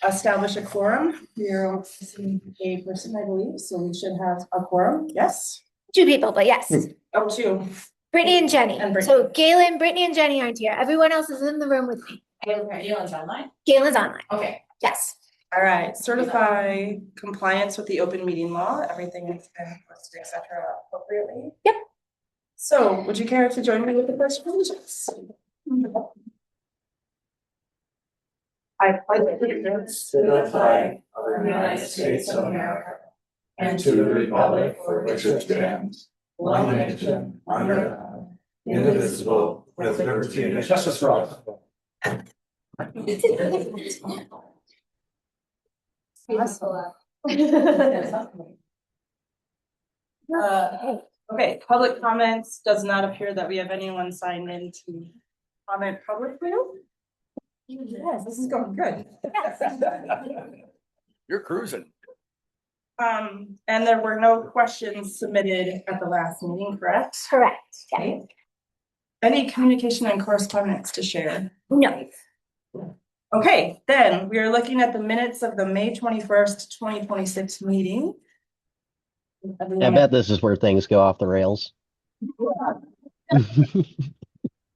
establish a quorum. You're missing a person, I believe, so we should have a quorum. Yes? 2 people, but yes. Oh, 2. Brittany and Jenny. And Brittany. So Galen, Brittany, and Jenny aren't here. Everyone else is in the room with me. Galen's online? Galen's online. Okay. Yes. All right. Certify compliance with the open meeting law. Everything has been posted, et cetera, appropriately. Yep. So would you care to join me with the pledge of allegiance? I pledge allegiance to the flag of the United States of America and to the republic for which it stands, one nation, under God, indivisible, with liberty and justice for all. Okay, public comments. Does not appear that we have anyone signed in to comment publicly. Yes, this is going good. You're cruising. And there were no questions submitted at the last meeting, correct? Correct. Yeah. Okay. Any communication and correspondence to share? No. Okay, then we are looking at the minutes of the May 21st, 2026 meeting. I bet this is where things go off the rails.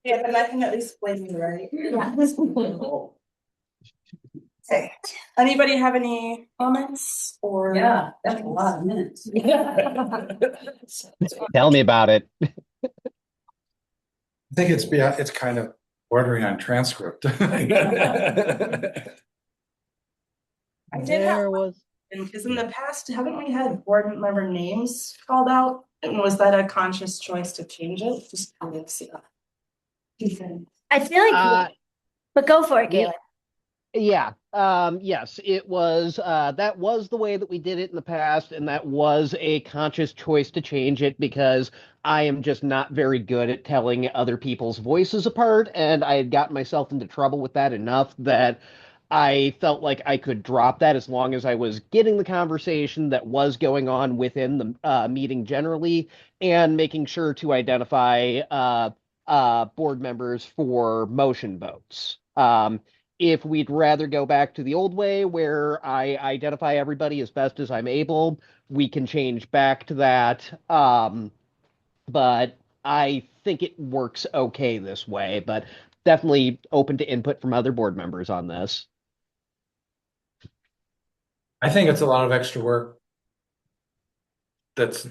Yeah, but I can at least blame you, right? Yeah. Okay. Anybody have any comments or? Yeah, that's a lot of minutes. Tell me about it. I think it's kind of bordering on transcript. I did have, because in the past, haven't we had board member names called out? And was that a conscious choice to change it? Just kind of see that. I feel like, but go for it, Galen. Yeah. Yes, it was, that was the way that we did it in the past, and that was a conscious choice to change it because I am just not very good at telling other people's voices apart, and I had gotten myself into trouble with that enough that I felt like I could drop that as long as I was getting the conversation that was going on within the meeting generally, and making sure to identify board members for motion votes. If we'd rather go back to the old way where I identify everybody as best as I'm able, we can change back to that. But I think it works okay this way, but definitely open to input from other board members on this. I think it's a lot of extra work that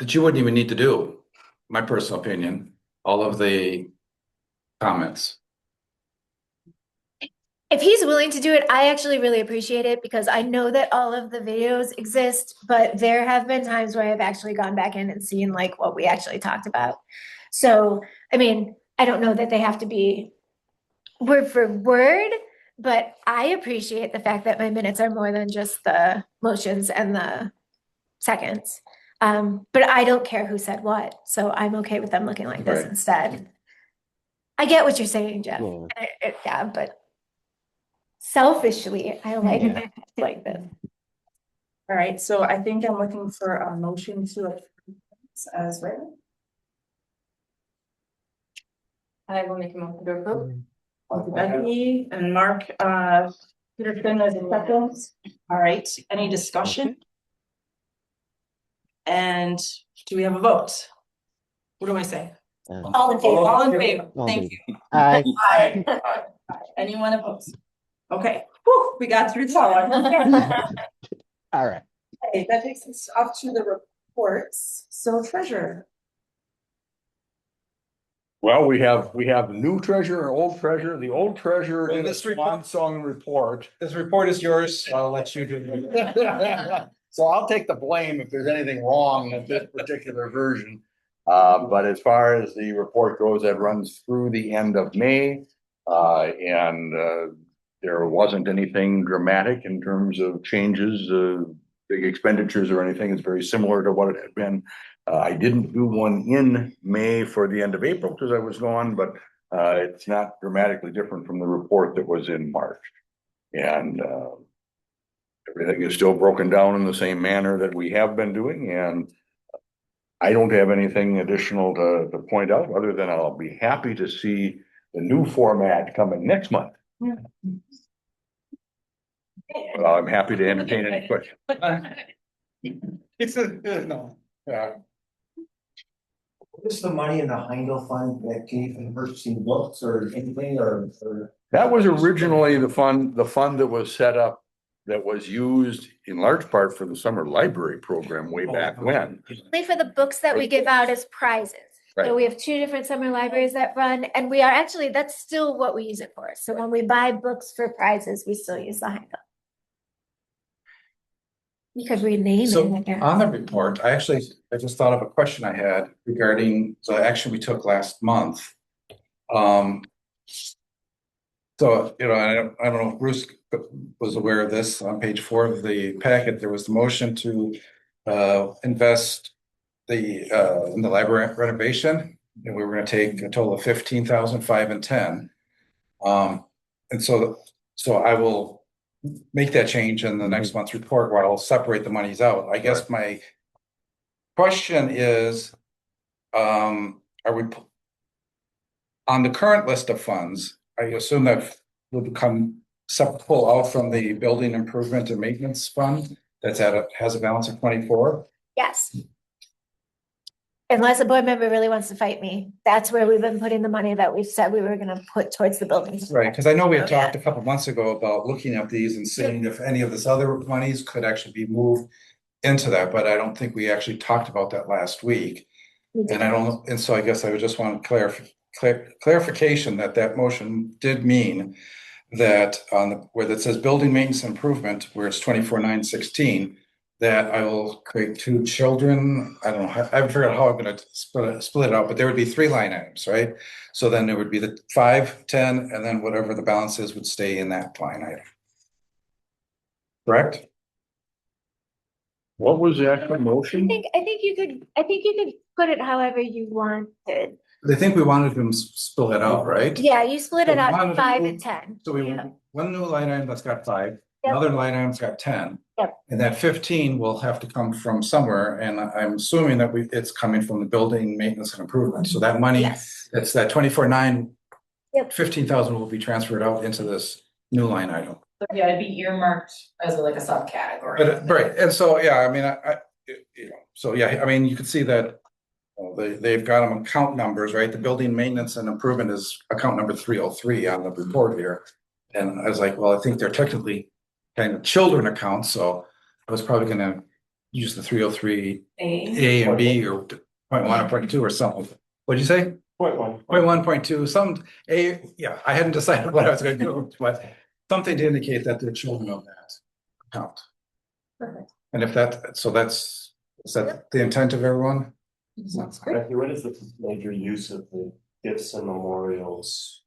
you wouldn't even need to do, my personal opinion, all of the comments. If he's willing to do it, I actually really appreciate it because I know that all of the videos exist, but there have been times where I've actually gone back in and seen like what we actually talked about. So, I mean, I don't know that they have to be word for word, but I appreciate the fact that my minutes are more than just the motions and the seconds. But I don't care who said what, so I'm okay with them looking like this Right. instead. I get what you're saying, Jeff. Yeah. Yeah, but selfishly, I like this. All right, so I think I'm looking for a motion to approve this as written. I will make a motion to approve. Becky and Mark, Peterson as a second. All right, any discussion? And do we have a vote? What do I say? All in favor. All in favor, thank you. Aye. Aye. Anyone opposed? Okay, whew, we got through that one. All right. Okay, that takes us up to the reports. So treasurer. Well, we have new treasurer, old treasurer. The old treasurer Well, in the this report- swan song report. This report is yours. I'll let you do it. So I'll take the blame if there's anything wrong with this particular version. But as far as the report goes, that runs through the end of May. There wasn't anything dramatic in terms of changes, big expenditures or anything. It's very similar to what it had been. I didn't do one in May for the end of April because I was gone, but it's not dramatically different from the report that was in March. And everything is still broken down in the same manner that we have been doing. And I don't have anything additional to point out other than I'll be happy to see the new format coming next month. Yeah. Well, I'm happy to entertain any questions. It's a, no, yeah. What is the money in the Heindel Fund that came from purchasing books or anything or? That was originally the fund that was set up, that was used in large part for the summer library program way back when. Only for the books that we give out as prizes. So Right. we have 2 different summer libraries that run, and we are actually, that's still what we use it for. So when we buy books for prizes, we still use the Heindel. You could rename it, I So guess. on the report, I just thought of a question I had regarding the action we took last month. So, I don't know if Bruce was aware of this. On page 4 of the packet, there was the motion to invest in the library renovation. And we were gonna take a total of 15,000, 5 and 10. And so I will make that change in the next month's report where I'll separate the monies out. I guess my question is, are we on the current list of funds? I assume that would become pull out from the building improvement and maintenance fund that's has a balance of 24. Yes. Unless a board member really wants to fight me, that's where we've been putting the money that we've said we were gonna put towards the buildings. Right, because I know we had Oh, yeah. talked a couple months ago about looking at these and seeing if any of this other monies could actually be moved into that, but I don't think we actually talked about that last week. And so I guess I would just want clarification that motion did mean that where it says building maintenance improvement, where it's 24,916, that I will create 2 children. I don't know, I haven't figured out how I'm gonna split it out, but there would be 3 line items, right? So then there would be the 5, 10, and then whatever the balance is would stay in that line item. Correct? What was the actual I motion? think you could put it however you wanted. I think we wanted them split it out, right? Yeah, you split it So out one to of the- 5 and 10. So we, Yeah. one new line item that's got 5, Yep. another line item's got 10. Yep. And that 15 will have to come from somewhere, and I'm assuming that it's coming from the building maintenance and improvement, so that money, Yes. it's that 24,900. Yep. 15,000 will be transferred out into this new line item. Yeah, it'd be earmarked as like a subcategory. But, right, and so, yeah, I mean, so, yeah, I mean, you can see that they've got them account numbers, right? The building maintenance and improvement is account number 303 on the report here. And I was like, well, I think they're technically kind of children accounts, so I was probably gonna use the 303 A and B or 0.1 or 0.2 or something. What'd you say? 0.1. 0.1, 0.2, some yeah, I hadn't decided what I was gonna do, but something to indicate that they're children of that account. Perfect. And if is that the intent of everyone? Sounds great. Becky, what is the major use of the gifts and memorials?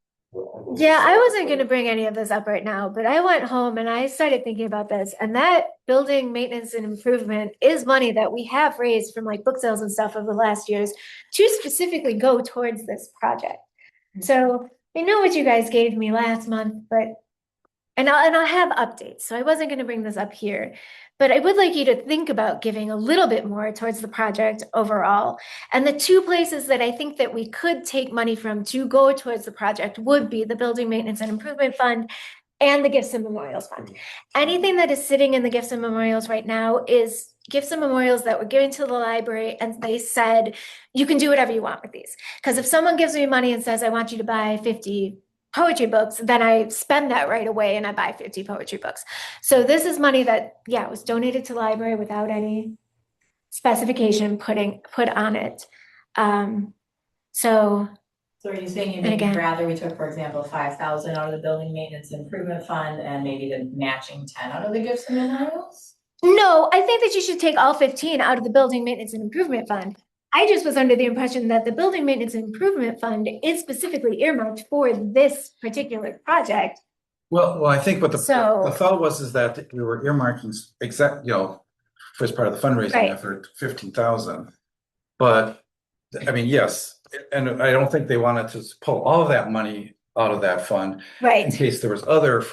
Yeah, I wasn't gonna bring any of this up right now, but I went home and I started thinking about this, and that building maintenance and improvement is money that we have raised from like book sales and stuff over the last years to specifically go towards this project. So I know what you guys gave me last month, but and I'll have updates, so I wasn't gonna bring this up here. But I would like you to think about giving a little bit more towards the project overall. And the 2 places that I think that we could take money from to go towards the project would be the Building Maintenance and Improvement Fund and the Gifts and Memorials Fund. Anything that is sitting in the Gifts and Memorials right now is gifts and memorials that were given to the library, and they said, you can do whatever you want with these. Because if someone gives me money and says, I want you to buy 50 poetry books, then I spend that right away and I buy 50 poetry books. So this is money that, yeah, was donated to the library without any specification put on it. So So are you saying you'd And maybe again- rather we took, for example, 5,000 out of the building maintenance improvement fund and maybe the matching 10 out of the gifts and memorials? no, I think that you should take all 15 out of the building maintenance and improvement fund. I just was under the impression that the building maintenance and improvement fund is specifically earmarked for this particular project. Well, I think what the So- thought was is that we were earmarking first part of the fundraising Right. effort, 15,000. But, I mean, yes, and I don't think they wanted to pull all of that money out of that fund in Right, case there was other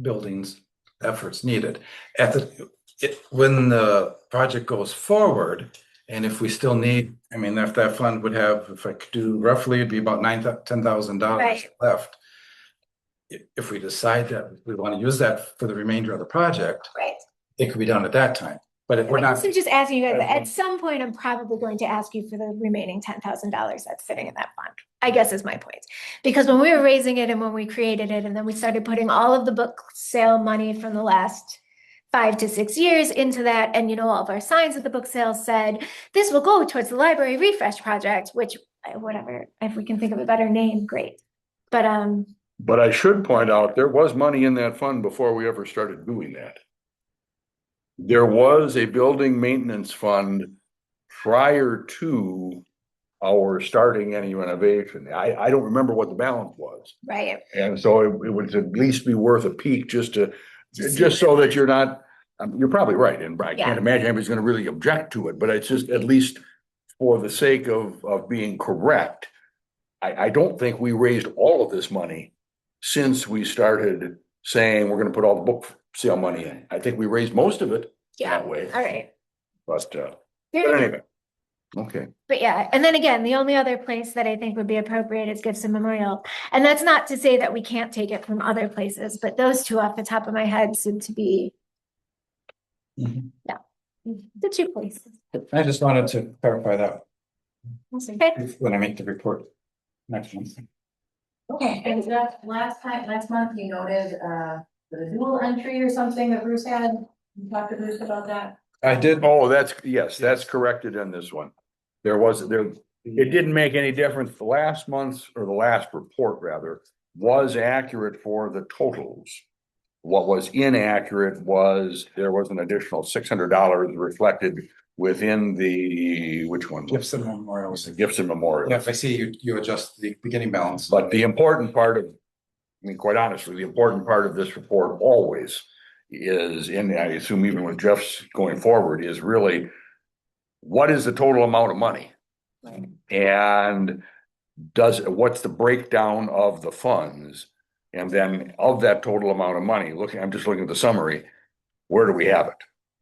buildings efforts needed. When the project goes forward, and if we still need, I mean, if that fund would have, if I could do roughly, it'd be about $10,000 Right. left. if we decide that we want to use that for the remainder of the project, Right. it could be done at that time. But if we're I not, guess I'm just asking you guys, at some point, I'm probably going to ask you for the remaining $10,000 that's sitting in that fund, I guess is my point. Because when we were raising it and when we created it, and then we started putting all of the book sale money from the last 5 to 6 years into that, and all of our signs at the book sale said, this will go towards the library refresh project, which, whatever, if we can think of a better name, great. But I should point out, there was money in that fund before we ever started doing that. There was a building maintenance fund prior to our starting any renovation. I don't remember what the balance was. Right. And so it would at least be worth a peek just so that you're not, you're probably right. And I can't imagine anybody's gonna really object to it, but it's just at least for the sake of being correct. I don't think we raised all of this money since we started saying we're gonna put all the book sale money in. I think we raised most of it that way. All right. But anyway, okay. But yeah, and then again, the only other place that I think would be appropriate is Gibson Memorial. And that's not to say that we can't take it from other places, but those two off the top of my head seem to be, the 2 places. I just wanted to clarify that Okay. when I make the report next month. Okay, and last month you noted, the dual entry or something that Bruce had. You talked to Bruce about that? I did. Oh, that's corrected in this one. It didn't make any difference. The last month's or the last report rather was accurate for the totals. What was inaccurate was there was an additional $600 reflected within which one? Gibson Memorial. The Gibson Memorial. Yeah, I see you adjust the beginning balance. But the important part quite honestly, the important part of this report always is, and I assume even with Jeff's going forward, is really what is the total amount of money? And what's the breakdown of the funds? And then of that total amount of money, I'm just looking at the summary, where do we have it?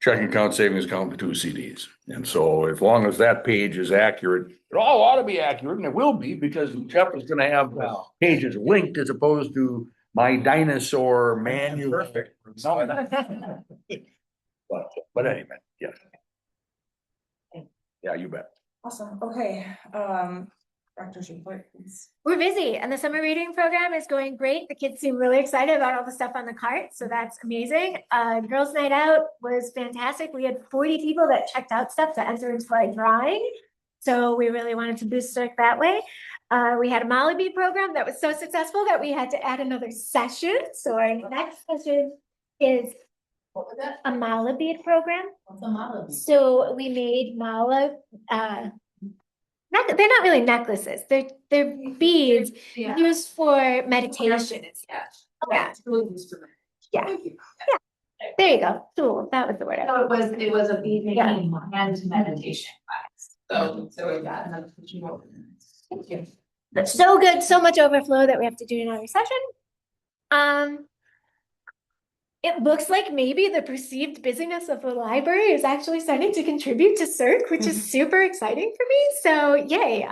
Checking account, savings account, the 2 CDs. And so as long as that page is accurate, it all ought to be accurate, and it will be, because Jeff is gonna have pages linked as opposed to my dinosaur manual. Perfect. But anyway, yes. Yeah, you bet. Awesome, okay, director's report, please. We're busy, and the summer reading program is going great. The kids seem really excited about all the stuff on the cart, so that's amazing. Girls' night out was fantastic. We had 40 people that checked out stuff to enter into our drawing, so we really wanted to boost it that way. We had a Molly Bee program that was so successful that we had to add another session. So our next session is What was that? a mala bead program. What's a mala bead? So we made mala, they're not really necklaces. They're beads Yeah. used for meditation. Yeah. Yeah. Yeah. Thank you. There you go. Cool. That was the word. So it was a bead Yeah. making and meditation class. So we got another. Thank you. That's so good. So much overflow that we have to do another session. It looks like maybe the perceived busyness of the library is actually starting to contribute to CERC, which is super exciting for me. So yay.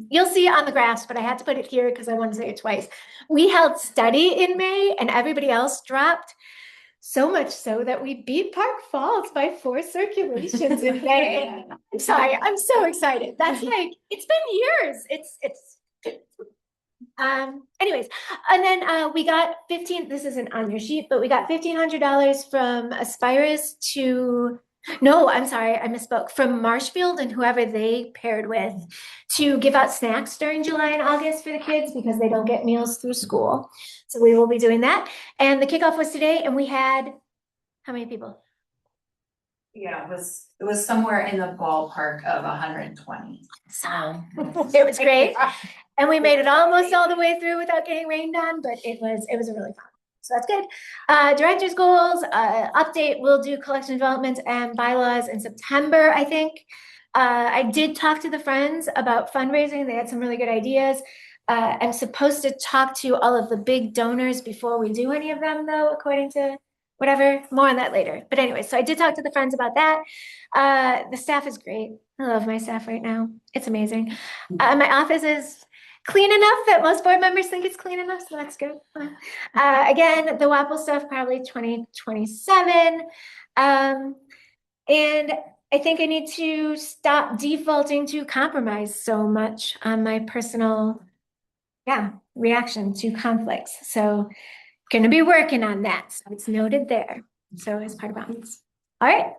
You'll see it on the graphs, but I had to put it here because I want to say it twice. We held steady in May and everybody else dropped. So much so that we beat Park Falls by 4 circulations in May. I'm sorry, I'm so excited. That's like, it's been years. Anyways, and then we got this isn't on your sheet, but we got $1,500 from Aspirus no, I'm sorry, I misspoke, from Marshfield and whoever they paired with to give out snacks during July and August for the kids because they don't get meals through school. So we will be doing that. And the kickoff was today, and we had, how many people? Yeah, it was somewhere in the ballpark of 120. So it was great. And we made it almost all the way through without getting rained on, but it was a really fun. So that's good. Director's goals, update, we'll do collection development and bylaws in September, I think. I did talk to the Friends about fundraising. They had some really good ideas. I'm supposed to talk to all of the big donors before we do any of them, though, according to whatever. More on that later. But anyway, so I did talk to the Friends about that. The staff is great. I love my staff right now. It's amazing. My office is clean enough that most board members think it's clean enough, so that's good. Again, the WAPL stuff probably 2027. And I think I need to stop defaulting to compromise so much on my personal, reaction to conflicts. So gonna be working on that. So it's noted there. So as part of balance. All right.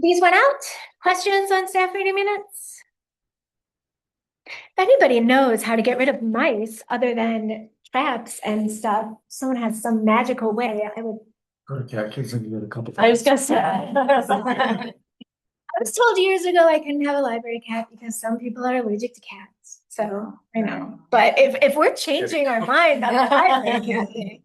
These went out. Questions on staff meeting minutes? If anybody knows how to get rid of mice other than traps and stuff, someone has some magical way, I would. Go to cat kids and get a couple. I was just I was told years ago I couldn't have a library cat because some people are allergic to cats. So I know. But if we're changing our mind on the library cat thing.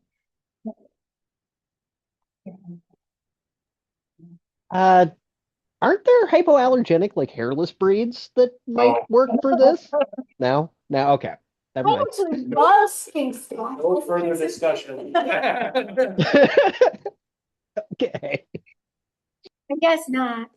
Aren't there hypoallergenic, like hairless breeds that might work for this? No, okay. Never I mind. actually love skink stuff. No further discussion. Okay. I guess not.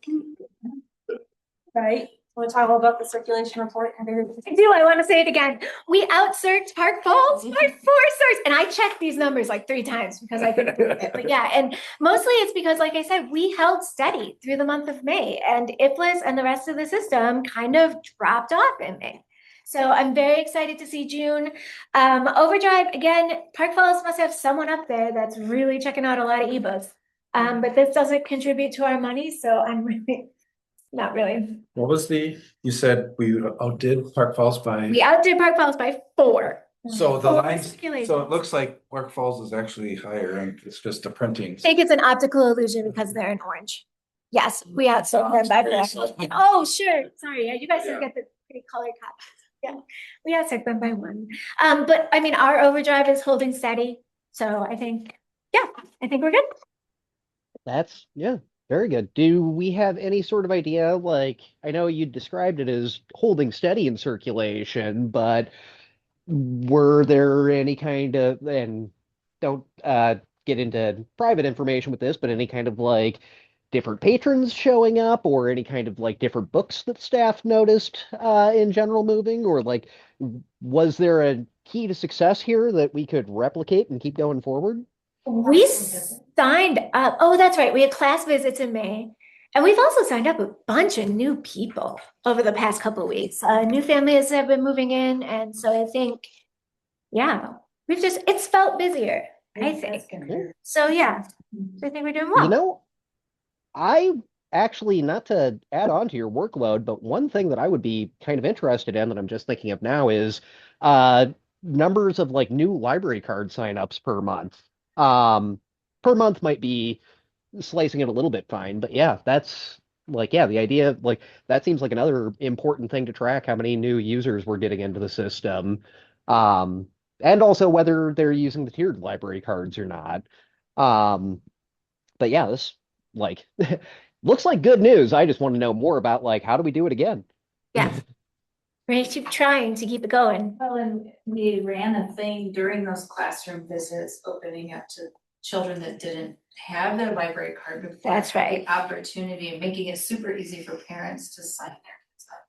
Right? Want to talk about the circulation report? I do. I want to say it again. We outsearched Park Falls by 4 stars. And I checked these numbers like 3 times because I couldn't believe it. But yeah, and mostly it's because, like I said, we held steady through the month of May, and IFLIS and the rest of the system kind of dropped off in May. So I'm very excited to see June. Overdrive, again, Park Falls must have someone up there that's really checking out a lot of ebooks. But this doesn't contribute to our money, so I'm really not really. What was you said we outdid Park Falls by, We outdid Park Falls by 4. so the Oh, lines, circulation. so it looks like Park Falls is actually higher and it's just a printing. I think it's an optical illusion because they're in orange. Yes, we outsold them by 4. Oh, sure. Sorry. You guys didn't get the pretty color copies. Yeah, we outsold them by 1. But I mean, our overdrive is holding steady. So I think we're good. That's, very good. Do we have any sort of idea? Like, I know you described it as holding steady in circulation, but were there any kind of, and don't get into private information with this, but any kind of like different patrons showing up, or any kind of like different books that staff noticed in general moving, or like, was there a key to success here that we could replicate and keep going forward? We signed up. Oh, that's right. We had class visits in May. And we've also signed up a bunch of new people over the past couple of weeks. New families have been moving in. And so I think, it's felt busier, I think. So I think we're doing well. I actually, not to add on to your workload, but one thing that I would be kind of interested in that I'm just thinking of now is numbers of like new library card signups per month. Per month might be slicing it a little bit fine, but that's like, the idea, like, that seems like another important thing to track, how many new users we're getting into the system. And also whether they're using the tiered library cards or not. But this like looks like good news. I just want to know more about like, how do we do it again? Yeah. We're gonna keep trying to keep it going. Well, and we ran a thing during those classroom visits, opening up to children that didn't have their library card before. That's right. The opportunity and making it super easy for parents to sign their kids up.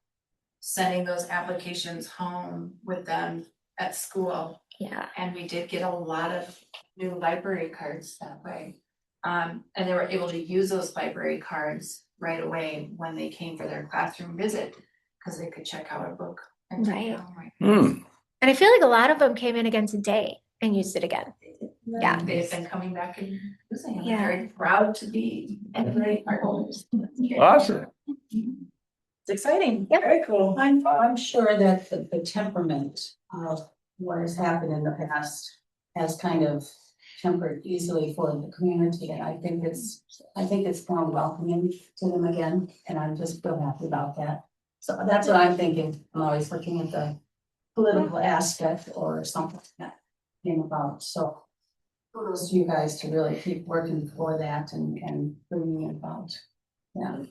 Sending those applications home with them at school. Yeah. And we did get a lot of new library cards that way. And they were able to use those library cards right away when they came for their classroom visit, because they could check out a book and take it home right. And I feel like a lot of them came in again today and used it again. Yeah. They've been coming back and using them. Yeah. Very proud to be library card holders. Awesome. It's exciting. Yeah. Very cool. I'm sure that the temperament of what has happened in the past has kind of tempered easily for the community, and I think it's more welcoming to them again, and I'm just real happy about that. So that's what I'm thinking. I'm always looking at the political aspect or something that came about. So kudos to you guys to really keep working for that and bringing it about. Yeah.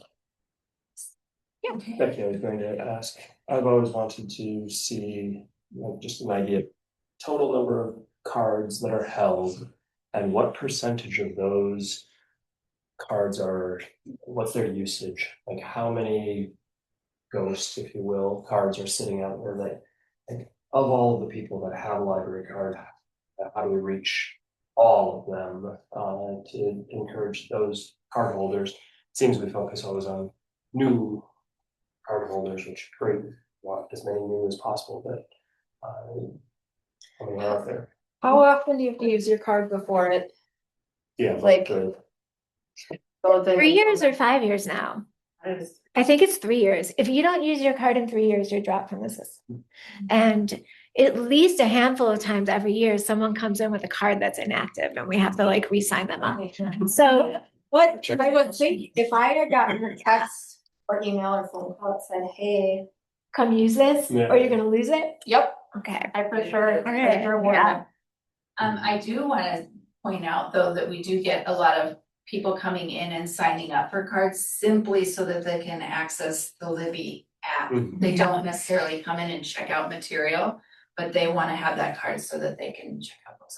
Becky, I was going to ask, I've always wanted to see, just an idea, total number of cards that are held and what percentage of those cards what's their usage? Like how many ghost, if you will, cards are sitting out there that, like, of all of the people that have a library card, how do we reach all of them to encourage those card holders? It seems we focus always on new card holders, which is great, want as many new as possible, but how many are out there? How often do you have to use your card before it? Yeah, Like- the- 3 years or 5 years now? I think it's 3 years. If you don't use your card in 3 years, you're dropped from the system. And at least a handful of times every year, someone comes in with a card that's inactive and we have to like re-sign them up. So What I would think, if I had gotten a text or email or phone call that said, hey, come use this Yeah. or you're gonna lose it. yep, Okay. I for sure, Okay, yeah. I do wanna point out though that we do get a lot of people coming in and signing up for cards simply so that they can access the Libby app. Mhm. They don't necessarily come in and check out material, but they wanna have that card so that they can check out those.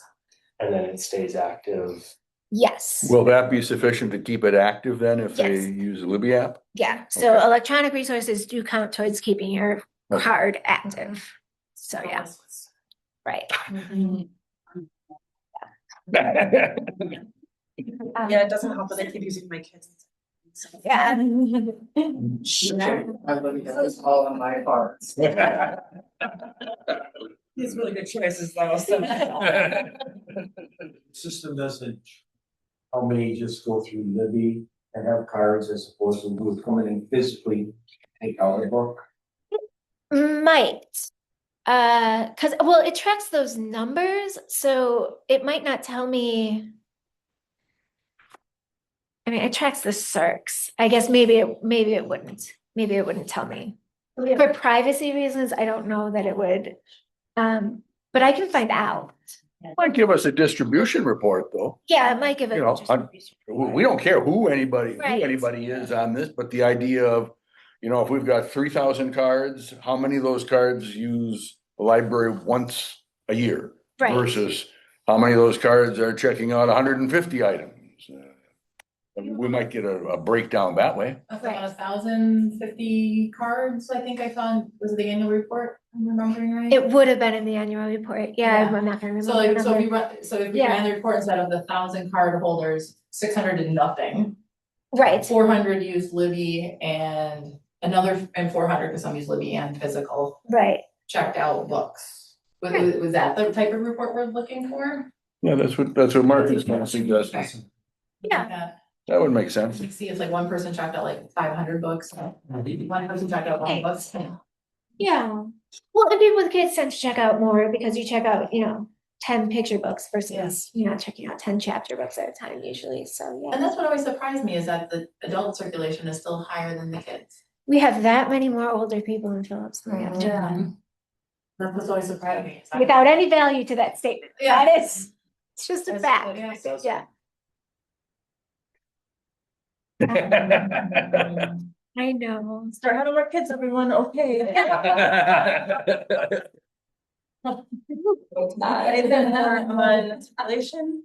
and then it stays active. Yes. Will that be sufficient to keep it active then if they Yes. use the Libby app? Yeah. So Okay. electronic resources do count towards keeping your Okay. card active. So yeah, right. Yeah, it doesn't help that I keep using my kids. Yeah. I look at this all on my parts. These really good choices though, so. System doesn't, how many just go through Libby and have cards as opposed to who come in and physically take out a book? Might. Cause well, it tracks those numbers, so it might not tell me. I mean, it tracks the circs. I guess maybe it wouldn't. Maybe it wouldn't tell me. For privacy reasons, I don't know that it would. But I can find out. Might give us a distribution report though. Yeah, it might give it. You know, We don't care who anybody Right. is on this, but the idea of, you know, if we've got 3,000 cards, how many of those cards use the library once a year? Right. Versus how many of those cards are checking out 150 items? We might get a breakdown that way. About 1,050 cards, I think I found, was it the annual report, I'm remembering right? It would have been in the annual report. Yeah, Yeah. I'm not gonna remember. So the like, so if number. you run, so if you Yeah. ran the report instead of the 1,000 card holders, 600 did nothing. Right. 400 used Libby and another, and 400, because some use Libby and physical, Right. checked out books. Was that the type of report we're looking for? Yeah, that's what Mark is gonna suggest. Yeah. That would make sense. You see, it's like one person checked out like 500 books, one person checked out one book. Yeah. Well, and people with kids tend to check out more because you check out, 10 picture books versus, checking out 10 chapter books at a time usually. So, And yeah. that's what always surprised me is that the adult circulation is still higher than the kids. We have that many more older people in Phillips than we have children. That was always surprising me. Without any value to that statement. Yeah. That is, it's just a That's- fact. yeah. Yeah. I know. Start having more kids, everyone, okay. Anything more on relation?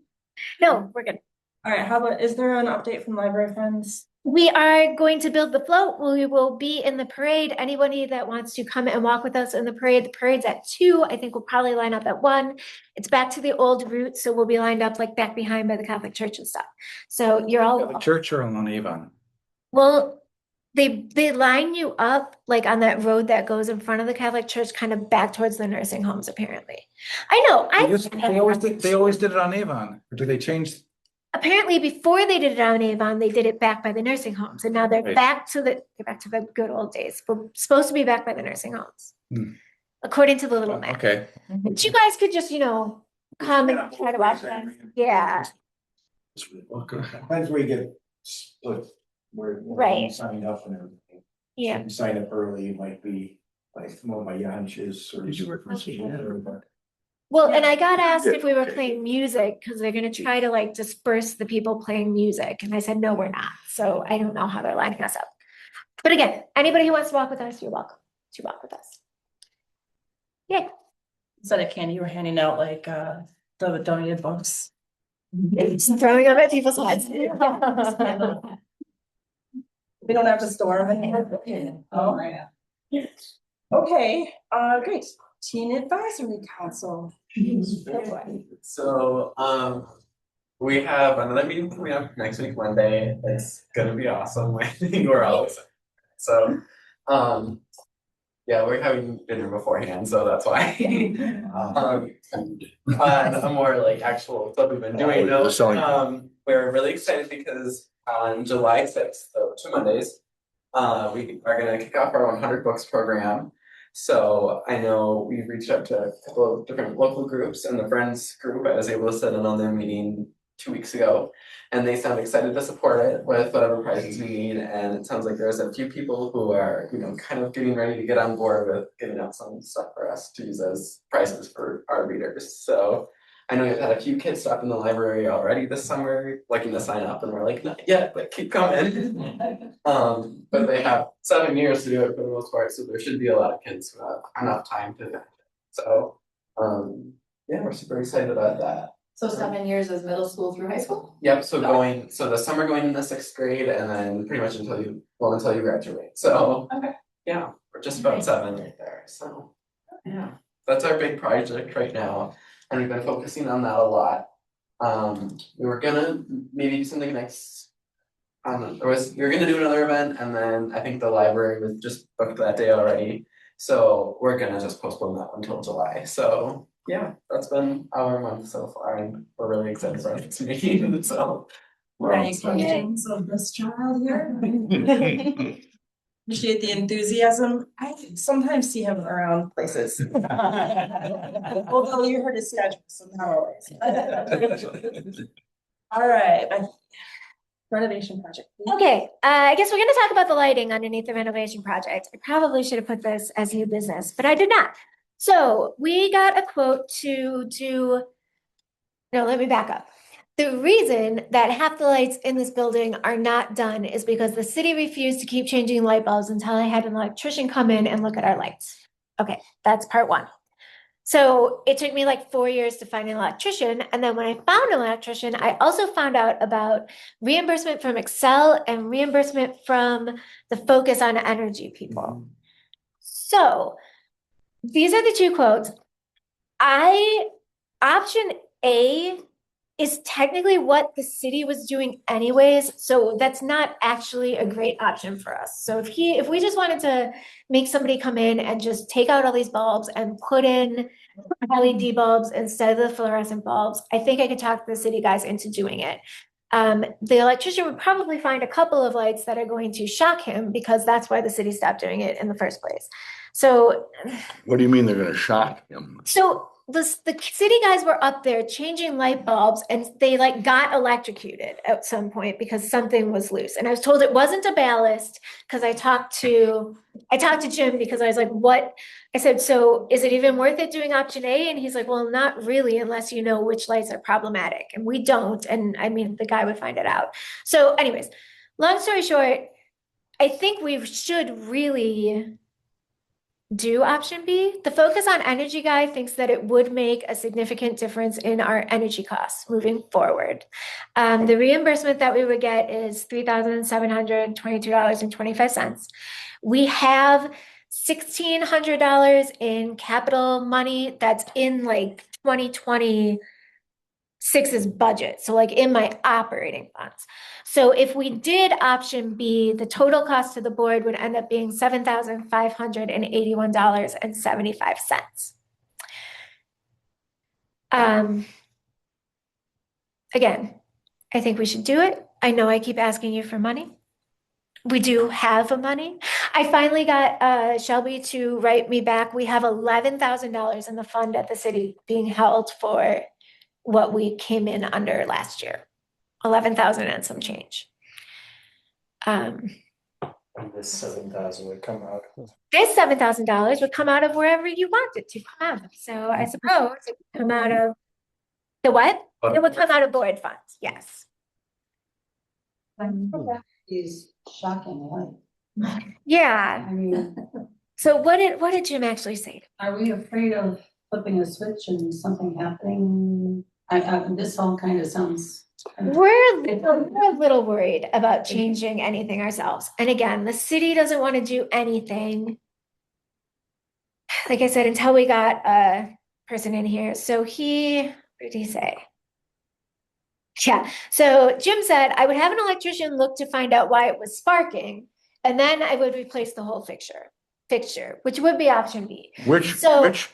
No, we're good. All right, how about, is there an update from library friends? We are going to build the float. We will be in the parade. Anybody that wants to come and walk with us in the parade's at 2. I think we'll probably line up at 1. It's back to the old route, so we'll be lined up like back behind by the Catholic Church and stuff. So you're all, Church or on Avon? well, they line you up like on that road that goes in front of the Catholic Church, kind of back towards the nursing homes, apparently. I know, They always did it on Avon. Or do they change? apparently before they did it on Avon, they did it back by the nursing homes, and now they're Right. back to the good old days. We're supposed to be back by the nursing homes, Hmm. according to the little map. Okay. But you guys could just, come and try to watch that. Yeah, Depends where you get split, where Right. you signed up and everything. yeah. If you sign up early, you might be like one of my Yanches or. Did you work for CN? Well, and I got asked Yeah. if we were playing music because they're gonna try to like disperse the people playing music, and I said, no, we're not. So I don't know how they're lining us up. But again, anybody who wants to walk with us, you're welcome to walk with us. Yay. Instead of candy, you were handing out like, the donated books. Just throwing them at people's heads. We don't have to store them in here. Oh, yeah. Okay, great. Teen Advisory Council. So, we have another meeting coming up next week, Monday. It's gonna be awesome. I think we're all excited. So, yeah, we're having dinner beforehand, so that's why. On a more like actual stuff we've been doing, Oh, selling. we're really excited because on July 6th, so 2 Mondays, we are gonna kick off our 100 books program. So I know we've reached out to a couple of different local groups, and the Friends group I was able to sit in on their meeting 2 weeks ago. And they sound excited to support it with whatever prizes we need, and it sounds like there's a few people who are, kind of getting ready to get on board with giving out some stuff for us to use as prizes for our readers. So I know we've had a few kids stop in the library already this summer, looking to sign up, and we're like, not yet, but keep coming. But they have 7 years to do it for the most part, so there should be a lot of kids who have enough time to do it. So, yeah, we're super excited about that. So 7 years is middle school through high school? Yep, so the summer going into 6th grade, and then pretty much until you graduate, so. Okay. Yeah, we're just about 7 right there, so, yeah, that's our big project right now, and we've been focusing on that a lot. We were gonna maybe do something next, we were gonna do another event, and then I think the library was just booked that day already. So we're gonna just postpone that until July, so yeah, that's been our month so far, and we're really excited for our next meeting, so. we're all Any excited. questions of this child here? Appreciate the enthusiasm. I sometimes see him around places. Although you heard his schedule, so not always. All right, renovation project. Okay, I guess we're gonna talk about the lighting underneath the renovation project. I probably should have put this as new business, but I did not. So we got a quote to do. No, let me back up. The reason that half the lights in this building are not done is because the city refused to keep changing light bulbs until I had an electrician come in and look at our lights. Okay, that's part one. So it took me like 4 years to find an electrician. And then when I found an electrician, I also found out about reimbursement from Excel and reimbursement from the Focus on Energy people. So these are the two quotes. Option A is technically what the city was doing anyways, so that's not actually a great option for us. So if we just wanted to make somebody come in and just take out all these bulbs and put in LED bulbs instead of the fluorescent bulbs, I think I could talk the city guys into doing it. The electrician would probably find a couple of lights that are going to shock him because that's why the city stopped doing it in the first place. So What do you mean they're gonna shock him? so the city guys were up there changing light bulbs and they like got electrocuted at some point because something was loose. And I was told it wasn't a ballast because I talked to Jim because I was like, what? I said, so is it even worth it doing option A? And he's like, well, not really, unless you know which lights are problematic. And we don't. And I mean, the guy would find it out. So anyways, long story short, I think we should really do option B. The Focus on Energy guy thinks that it would make a significant difference in our energy costs moving forward. The reimbursement that we would get is $3,722.25. We have $1,600 in capital money that's in like 2026's budget. So like in my operating funds. So if we did option B, the total cost to the board would end up being $7,581.75. Again, I think we should do it. I know I keep asking you for money. We do have money. I finally got Shelby to write me back. We have $11,000 in the fund at the city being held for what we came in under last year. 11,000 and some change. And this 7,000 would come out. This $7,000 would come out of wherever you want it to come out of. So I suppose it would come out of the what? It would come out of board funds, yes. Is shocking, right? Yeah. I mean, So what did Jim actually say? are we afraid of flipping a switch and something happening? This all kind of sounds. We're a little worried about changing anything ourselves. And again, the city doesn't want to do anything like I said, until we got a person in here. So what did he say? Yeah, so Jim said, I would have an electrician look to find out why it was sparking, and then I would replace the whole fixture, which would be option B. Which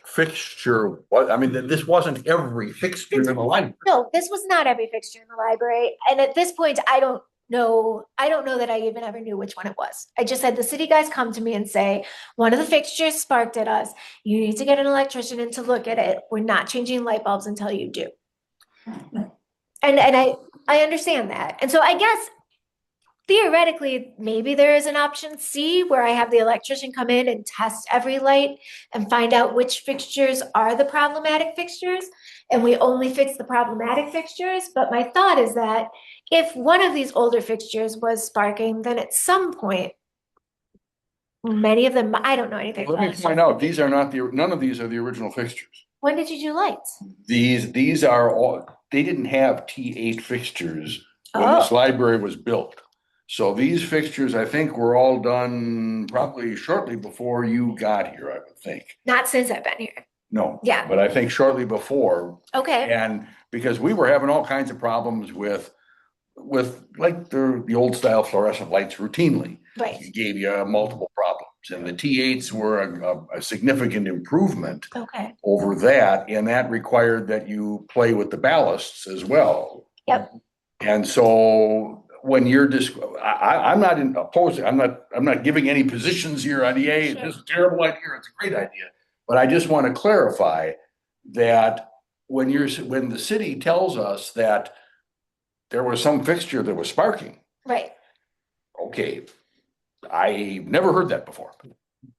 fixture, I mean, this wasn't every fixture in the library. No, this was not every fixture in the library, and at this point, I don't know that I even ever knew which one it was. I just had the city guys come to me and say, one of the fixtures sparked at us. You need to get an electrician in to look at it. We're not changing light bulbs until you do. And I understand that. And so I guess theoretically, maybe there is an option C where I have the electrician come in and test every light and find out which fixtures are the problematic fixtures. And we only fix the problematic fixtures. But my thought is that if one of these older fixtures was sparking, then at some point, many of them, I don't know anything. Let me find out. These are not none of these are the original fixtures. When did you do lights? These are all, they didn't have T8 fixtures when this library was built. So these fixtures, I think, were all done probably shortly before you got here, I would think. Not since I've been here. No. Yeah. But I think shortly before. Okay. And because we were having all kinds of problems with like the old style fluorescent lights routinely. Right. It gave you multiple problems. And the T8s were a significant improvement over that. And that required that you play with the ballasts as well. Yep. And so when you're I'm not opposing, I'm not giving any positions here on EA. Sure. This is a terrible idea. It's a great idea. But I just want to clarify that when the city tells us that there was some fixture that was sparking. Right. Okay. I've never heard that before.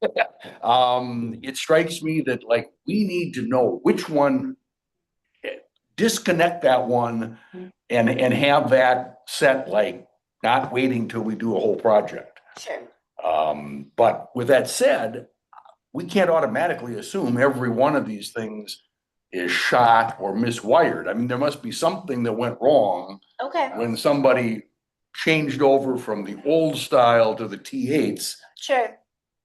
It strikes me that like we need to know which one, disconnect that one and have that set, like not waiting till we do a whole project. Sure. But with that said, we can't automatically assume every one of these things is shot or miswired. I mean, there must be something that went wrong when somebody changed over from the old style to the T8s. Sure.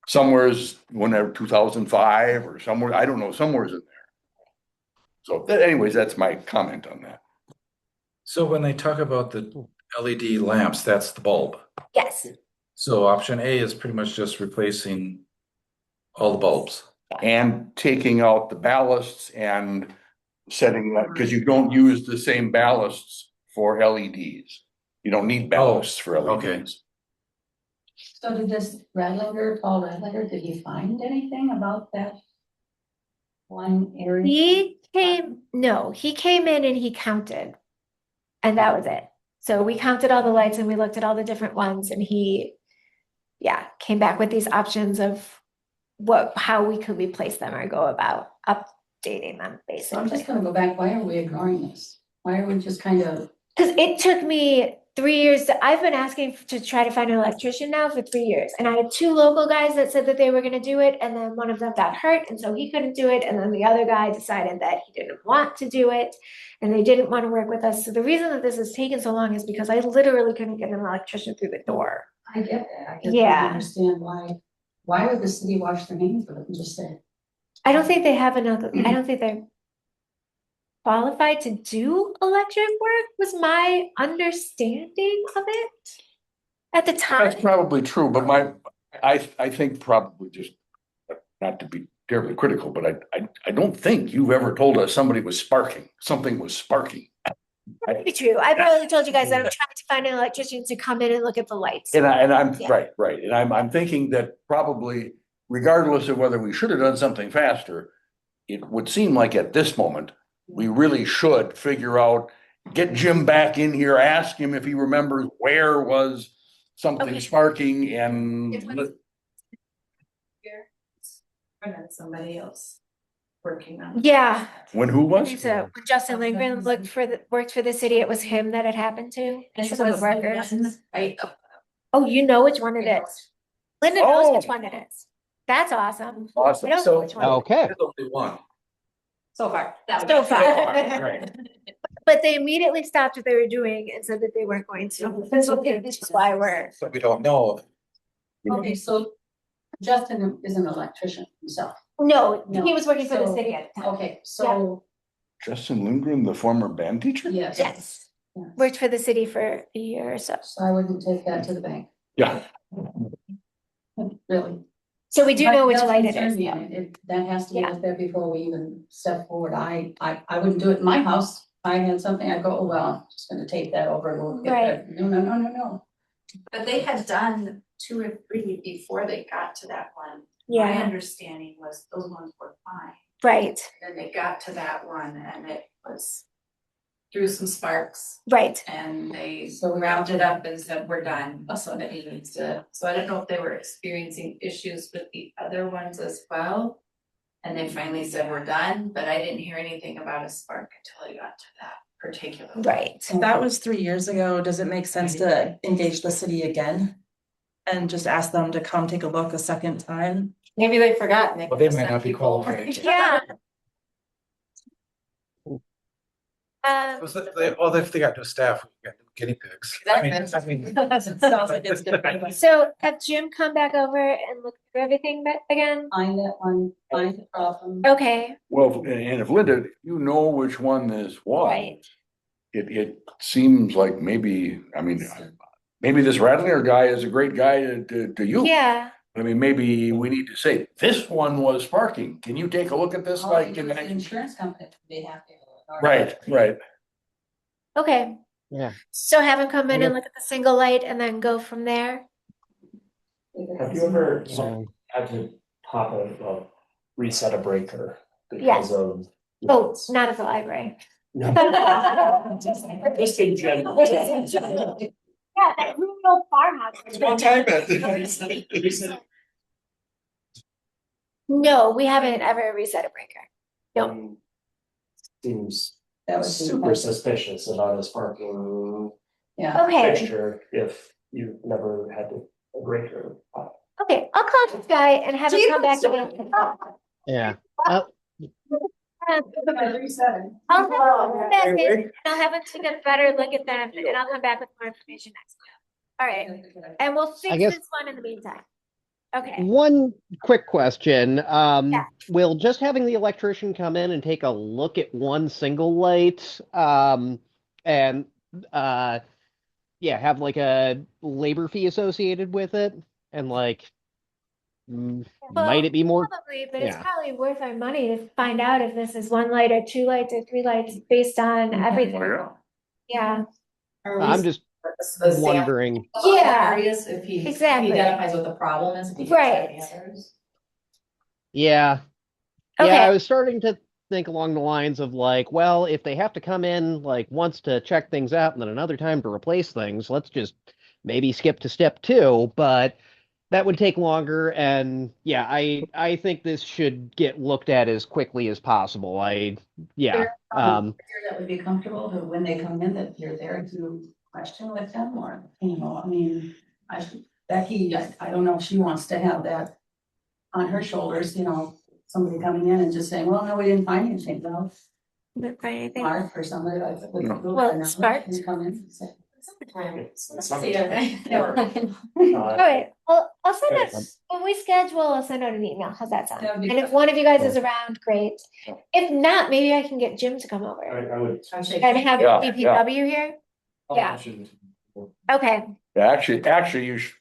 Somewhere's whenever 2005 or somewhere, I don't know, somewhere's in there. So anyways, that's my comment on that. So when they talk about the LED lamps, that's the bulb. Yes. So option A is pretty much just replacing all the bulbs. And taking out the ballasts and setting that, because you don't use the same ballasts for LEDs. You don't need ballasts for LEDs. Okay. So did Paul Redlinger, did he find anything about that one area? He came in and he counted. And that was it. So we counted all the lights and we looked at all the different ones and he, came back with these options of how we could replace them or go about updating them, basically. So I'm just gonna go back, why are we ignoring this? Why are we just kind of? Because it took me 3 years. I've been asking to try to find an electrician now for 3 years. And I had 2 local guys that said that they were gonna do it, and then one of them got hurt, and so he couldn't do it, and then the other guy decided that he didn't want to do it, and they didn't want to work with us. So the reason that this has taken so long is because I literally couldn't get an electrician through the door. I get that, I just don't understand why would the city wash their hands with it and just say? I don't think they have enough, I don't think they're qualified to do electric work, was my understanding of it at the time. That's probably true, but I think probably just, not to be terribly critical, but I don't think you've ever told us something was sparking. That'd be true. I probably told you guys that I'm trying to find an electrician to come in and look at the lights. And I'm right. And I'm thinking that probably regardless of whether we should have done something faster, it would seem like at this moment, we really should figure out, get Jim back in here, ask him if he remembers where was something sparking and. Somebody else working on it. Yeah. When who was? So when Justin Lindgren worked for the city, it was him that it happened to. And Some of the workers. Right. Oh, you know which one it is. Linda knows which one it is. That's awesome. Awesome. I don't know which one. Okay. There's only one. So far. So far. Right. But they immediately stopped what they were doing and said that they weren't going to. This is why we're. But we don't know. Okay, so Justin is an electrician himself. No, No, he was working for the so- city at the time. Okay, so, Justin Lindgren, the former band teacher? yes. Yes, Yes. worked for the city for a year or so. So I wouldn't take that to the bank, Yeah. really. So we do But know which that's light it concerned is. me, and that has to be Yeah. looked at before we even step forward. I wouldn't do it in my house. If I had something, I'd go, oh, well, I'm just gonna take that over and we'll get that. No, no, no, no, no. But they had done 2 or 3 before they got to that one. My Yeah, understanding was those ones were fine. right, Then they got to that one and it was threw some sparks right. and they So we wrapped it up and said, we're done. So that needs to, so I don't know if they were experiencing issues with the other ones as well. And they finally said, we're done, but I didn't hear anything about a spark until I got to that particular one. Right. If that was 3 years ago, does it make sense to engage the city again? And just ask them to come take a look a second time? Maybe they forgot. and Well, they just might sent not be people. qualified. Yeah. Well, if they got new staff, we got new guinea pigs. I mean, Sounds like it's different. So have Jim come back over and look through everything again? Find that one, find the problem. Okay, Well, and if Linda, you know which one this was. Right. It seems like maybe, I mean, maybe this Radlinger guy is a great guy to you. yeah, I mean, maybe we need to say, this one was sparking. Can you take a look at this? All Like, the insurance company would be happy. right, right. okay. Yeah. So have him come in and look at the single light and then go from there? Have you ever So, had to pop a reset a breaker Yes. because of? Oh, not at the library. No. Just in general. Yeah, that ruined old farmhouse. No, we haven't ever reset a breaker. No. Seems That was super suspicious about a sparking Yeah. Okay, fixture if you never had a breaker pop. okay, I'll call this guy and have him come back in. yeah. I'll have him come back in and I'll have him take a better look at them and I'll come back with more information next time. All right, and we'll fix guess- this one in the meantime. Okay, One quick question. Yeah. Will just having the electrician come in and take a look at one single light, and yeah, have like a labor fee associated with it, and like, might it be more? probably, but it's yeah. probably worth our money to find out if this is 1 light or 2 lights or 3 lights based on everything. Yeah, I'm just wondering. Yeah. Areas, if he Exactly. identifies what the problem is, if he gets Right. any others. Yeah. Okay. Yeah, I was starting to think along the lines of like, well, if they have to come in like once to check things out and then another time to replace things, let's just maybe skip to step 2, but that would take longer. And yeah, I think this should get looked at as quickly as possible. Yeah. That would be comfortable, but when they come in, that you're there to question with them, or, I mean, Becky, I don't know if she wants to have that on her shoulders, somebody coming in and just saying, well, no, we didn't find anything, well, Didn't find anything. Mark or somebody like that. would go Well, and Spark. come in and say, All right, I'll send out, when we schedule, I'll send out an email. How's that sound? That would be And if one of you guys is around, great. If not, maybe I can get Jim to come over I would. and have Yeah, DPW here. Yeah. Okay, Yeah, actually, you should,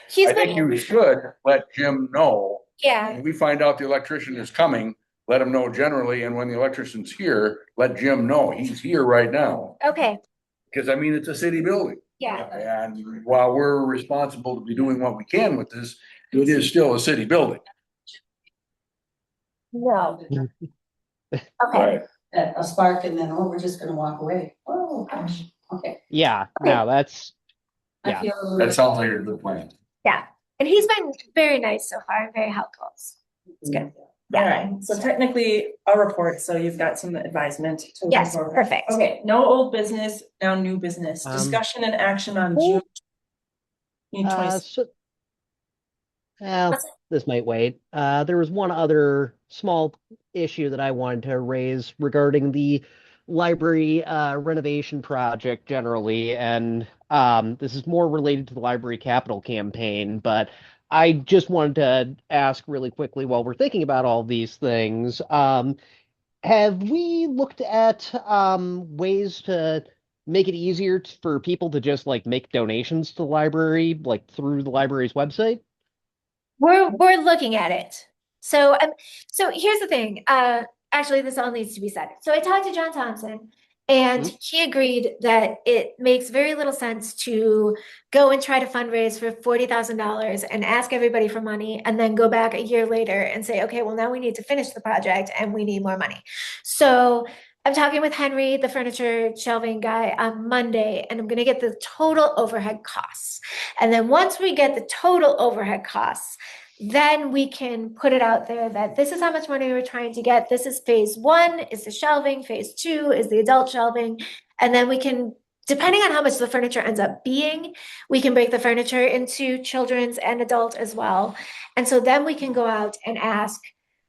he's I think been, you should let Jim know. yeah, When we find out the electrician is coming, let him know generally, and when the electrician's here, let Jim know. He's here right now. okay, Because I mean, it's a city building. yeah, And while we're responsible to be doing what we can with this, it is still a city building. no. Okay, Right. a spark and then, oh, we're just gonna walk away. Oh, gosh, okay. Yeah. No, that's I Yeah. feel a little That bit- sounds like a good plan. yeah. And he's been very nice so far and very helpful. It's good. All right, so technically a report, so you've got some advisement. to Yes, report. perfect. Okay, no old business, now new business, discussion and action on June. so, well, this might wait. There was one other small issue that I wanted to raise regarding the library renovation project generally, and this is more related to the library capital campaign, but I just wanted to ask really quickly while we're thinking about all these things, have we looked at ways to make it easier for people to just like make donations to the library, like through the library's website? We're looking at it. So here's the thing. Actually, this all needs to be said. So I talked to John Thompson, and he agreed that it makes very little sense to go and try to fundraise for $40,000 and ask everybody for money, and then go back a year later and say, okay, well now we need to finish the project and we need more money. So I'm talking with Henry, the furniture shelving guy, on Monday, and I'm going to get the total overhead costs. And then once we get the total overhead costs, then we can put it out there that this is how much money we're trying to get. This is phase one, is the shelving. Phase two is the adult shelving. And then we can, depending on how much the furniture ends up being, we can break the furniture into children's and adult as well. And so then we can go out and ask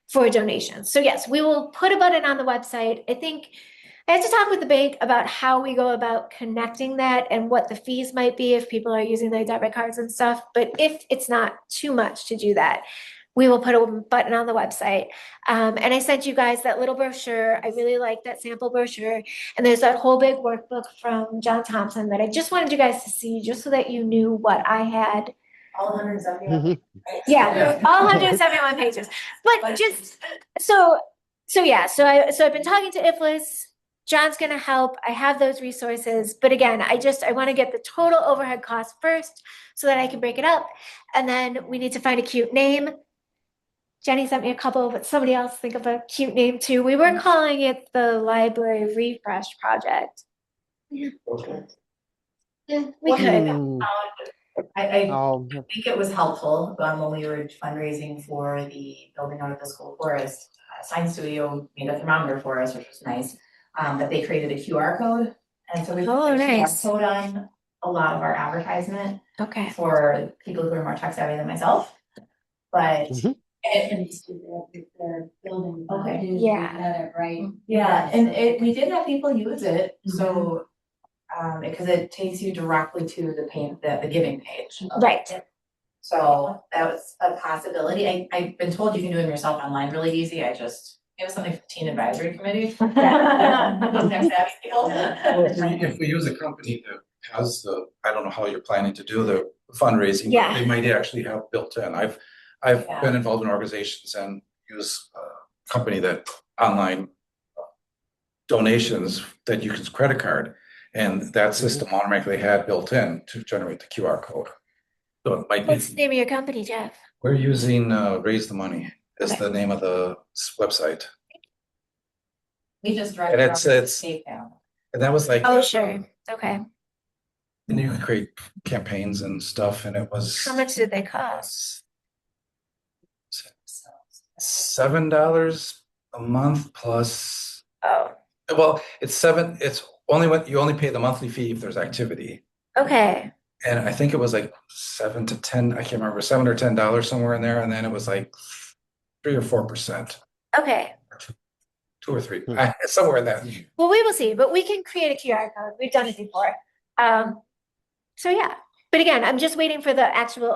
for donations. So yes, we will put a button on the website. I think I have to talk with the bank about how we go about connecting that and what the fees might be if people are using their debit cards and stuff. But if it's not too much to do that, we will put a button on the website. And I sent you guys that little brochure. I really like that sample brochure. And there's that whole big workbook from John Thompson that I just wanted you guys to see, just so that you knew what I had. All 171. Yeah, all 171 pages. But just so yeah, so I've been talking to IFLIS. John's gonna help. I have those resources, but again, I want to get the total overhead cost first so that I can break it up. And then we need to find a cute name. Jenny sent me a couple, but somebody else think of a cute name too. We were calling it the Library Refresh Project. Okay. Yeah, we could. I Oh, think it was helpful when we were fundraising for the building out of the school forest. Science Studio made a thermometer for us, which was nice. But they created a QR code, and so we put a nice. QR code on a lot of our advertisement Okay. for people who are more tech savvy than myself. But And they're building. Okay. Yeah. Got it right. yeah, and we did have people use it, so because it takes you directly to the giving page. Right. So that was a possibility. I've been told you can do them yourself online really easy. It was something for teen advisory committee. Tech savvy people. Well, if we use a company that has I don't know how you're planning to do the fundraising, Yeah. but they might actually have built in. I've Yeah. been involved in organizations and use a company that online donations that you can use credit card, and that system automatically had built in to generate the QR code. So it might What's the be, name of your company, Jeff? we're using Raise the Money is the name of the website. We just And it's PayPal. and that was like, Oh, sure. Okay. and you can create campaigns and stuff, and it was How much did they cost? $7 a month plus. Oh, Well, it's only what you only pay the monthly fee if there's activity. okay. And I think it was like 7 to 10, I can't remember, $7 or $10 somewhere in there, and then it was like 3 or 4%, Okay. 2 or 3, somewhere in that. Well, we will see, but we can create a QR code. We've done it before. So yeah. But again, I'm just waiting for the actual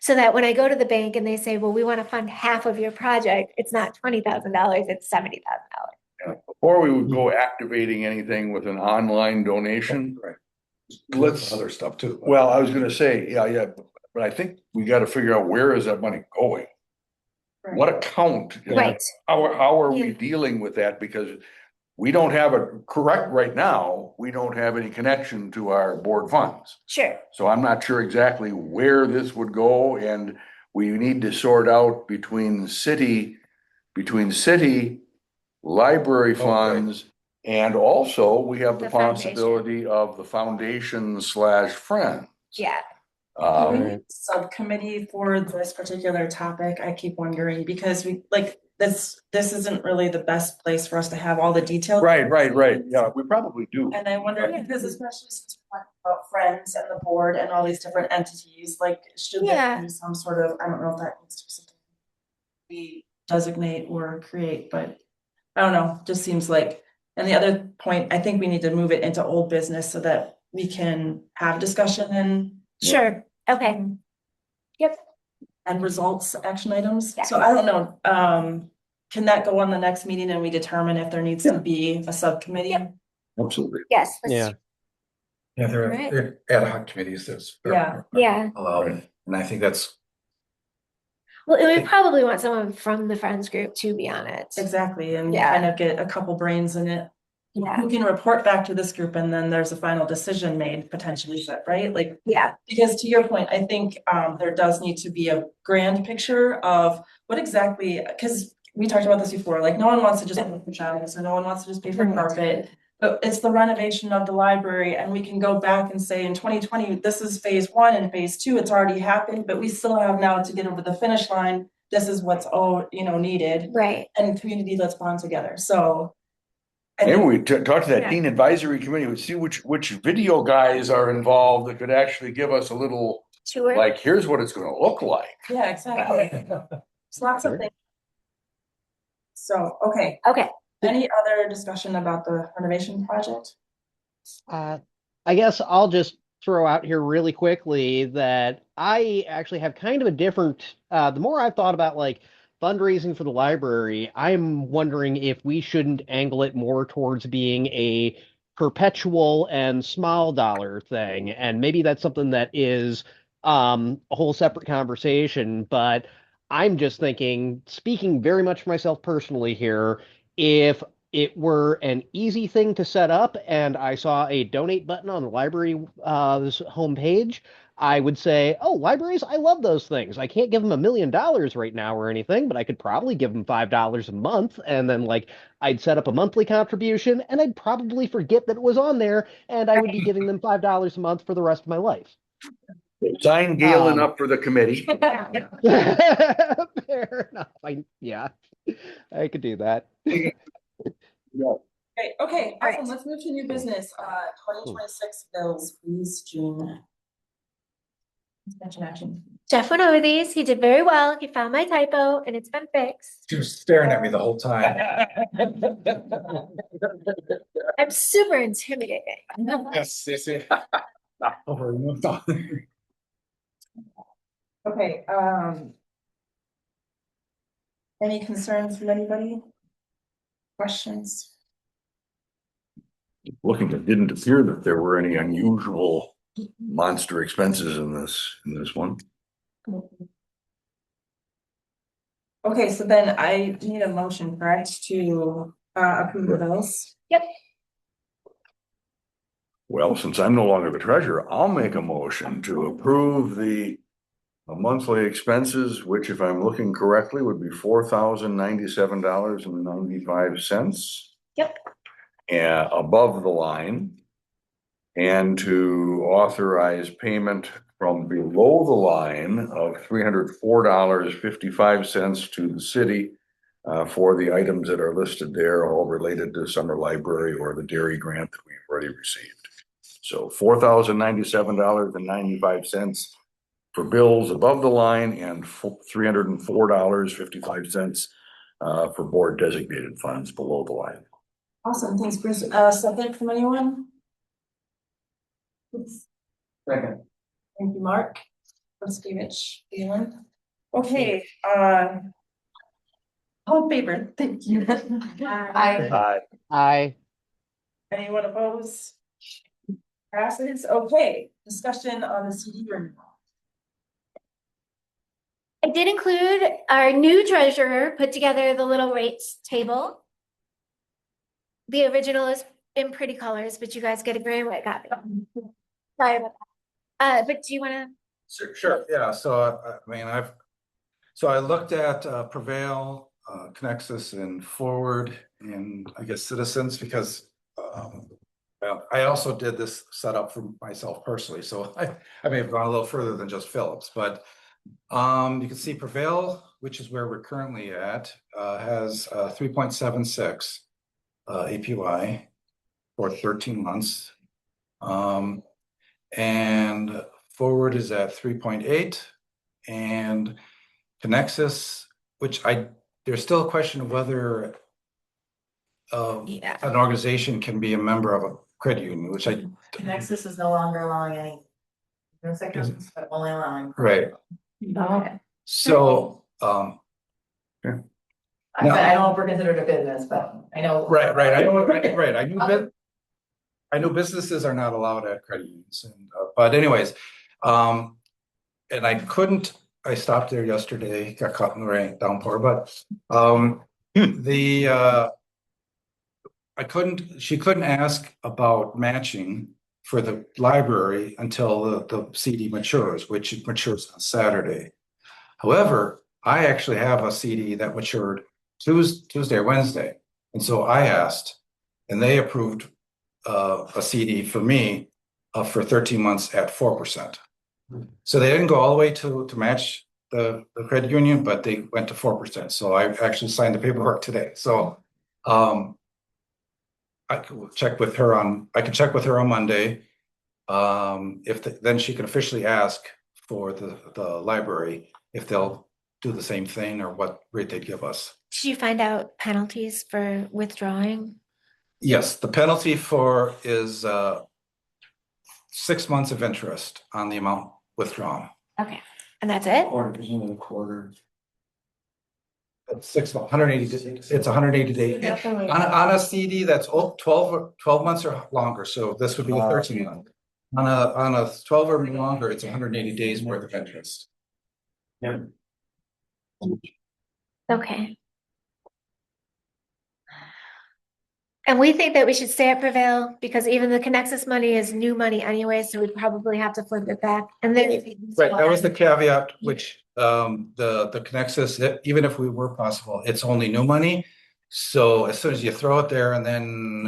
so that when I go to the bank and they say, well, we want to fund half of your project, it's not $20,000, it's $70,000. Before we would go activating anything with an online donation, Right. let's, Other stuff too. well, I was gonna say, yeah, but I think we gotta figure out where is that money going? What account? Right. How are we Yeah. dealing with that? Because we don't have right now, we don't have any connection to our board funds. Sure. So I'm not sure exactly where this would go, and we need to sort out between city, library Oh, right. funds, and also we have the The foundation. possibility of the foundation/friends. Yeah. Do we Um, need a subcommittee for this particular topic? I keep wondering, because this isn't really the best place for us to have all the details. right, yeah, we probably do. And I wonder, because especially since we're talking about friends and the board and all these different entities, like, should there be some sort of, I don't know if that needs to be something we designate or create, but I don't know, just seems like, and the other point, I think we need to move it into old business so that we can have discussion and. Sure. Okay. Yep. end results, action items. Yeah. So I don't know, can that go on the next meeting and we determine if there needs to be a subcommittee? Yeah. Absolutely. Yes. Yeah. Yeah, Alright. they're ad hoc committees that's. Yeah. Yeah. Allowed, and I think that's, Well, and we probably want someone from the Friends group to be on it. Exactly, and you Yeah. kind of get a couple brains in it. Yeah. Who can report back to this group and then there's a final decision made potentially, right? Like, Yeah. because to your point, I think there does need to be a grand picture of what exactly, because we talked about this before, like no one wants to just pay for shadows or no one wants to just pay for Right. carpet. But it's the renovation of the library and we can go back and say in 2020, this is phase 1 and phase 2, it's already happened, but we still have now to get over the finish line. This is what's needed. Right. And community, let's bond together. So. Maybe we talk to that Yeah. teen advisory committee, we see which video guys are involved that could actually give us a little, Tour. like, here's what it's gonna look like. Yeah, exactly. There's lots of things. So, okay, Okay. any other discussion about the renovation project? I guess I'll just throw out here really quickly that I actually have kind of a different, the more I've thought about like fundraising for the library, I'm wondering if we shouldn't angle it more towards being a perpetual and small dollar thing. And maybe that's something that is a whole separate conversation, but I'm just thinking, speaking very much for myself personally here, if it were an easy thing to set up and I saw a donate button on the library homepage, I would say, oh, libraries, I love those things. I can't give them $1 million right now or anything, but I could probably give them $5 a month. And then like I'd set up a monthly contribution and I'd probably forget that it was on there and I would be giving them $5 a month for the rest of my life. Sign Galen up for the committee. Fair enough. Yeah, I could do that. Okay, Alright. awesome, let's move to new business, 2026 bills, please, June. Suspension action. Jeff went over these. He did very well. He found my typo and it's been fixed. she was staring at me the whole time. I'm super intimidating. Yes, yes, yes. Okay, any concerns from anybody? Questions? Looking, it didn't appear that there were any unusual monster expenses in this one. Okay, so then I need a motion, correct, to approve the bills? Yep. Well, since I'm no longer the treasurer, I'll make a motion to approve the monthly expenses, which if I'm looking correctly, would be $4,097.95. Yep. And above the line. And to authorize payment from below the line of $304.55 to the city for the items that are listed there, all related to summer library or the dairy grant that we've already received. So $4,097.95 for bills above the line and $304.55 for board designated funds below the line. Awesome, thanks, Bruce. Second from anyone? Second. Thank you, Mark. Ruskevich, Galen. Okay, all in favor, thank you. Aye. Anyone opposed? Passes, okay, discussion on the CD renewal. I did include our new treasurer put together the little rates table. The original is in pretty colors, but you guys get a gray and white copy. Sorry about that. But do you wanna? Sure, yeah, so I mean, I looked at Prevail, Connexus and Forward and I guess Citizens because well, I also did this setup for myself personally, so I may have gone a little further than just Phillips, but you can see Prevail, which is where we're currently at, has 3.76 APY for 13 months. And Forward is at 3.8 and Connexus, which there's still a question of whether Yeah. an organization can be a member of a credit union, which Nexus is no longer allowing any business accounts, but only allowing. right. Okay. So, I don't know if we're considered a business, but I know. right, I know, right, I know businesses are not allowed at credit unions, and, but anyways, and I stopped there yesterday, got caught in the rain downpour, but, she couldn't ask about matching for the library until the CD matures, which it matures on Saturday. However, I actually have a CD that matured Tuesday or Wednesday. And so I asked, and they approved a CD for me for 13 months at 4%. So they didn't go all the way to match the credit union, but they went to 4%. So I actually signed the paperwork today. So I can check with her on Monday. Then she can officially ask for the library if they'll do the same thing or what rate they'd give us. Did you find out penalties for withdrawing? Yes, the penalty is 6 months of interest on the amount withdrawn. Okay, and that's it? Quarter. It's 180 days. It's 180 days. On a CD that's 12 months or longer. So this would be a 13 month. On a 12 or longer, it's 180 days worth of interest. Yeah. Okay. And we think that we should stay at Prevail because even the Connexus money is new money anyway, so we'd probably have to flip it back. And then right, that was the caveat, which the Connexus, even if we were possible, it's only new money. So as soon as you throw it there, and then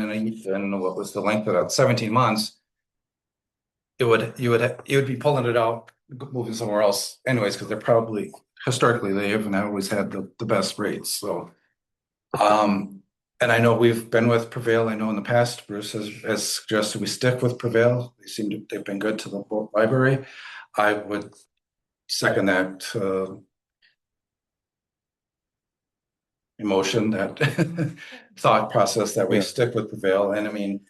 what was the length of that? 17 months. You would be pulling it out, moving somewhere else, anyways, because they're probably historically they haven't always had the best rates. So, and I know we've been with Prevail. I know in the past, Bruce has suggested we stick with Prevail. They've been good to the library. I would second that emotion, that thought process that we stick with Prevail. And I mean,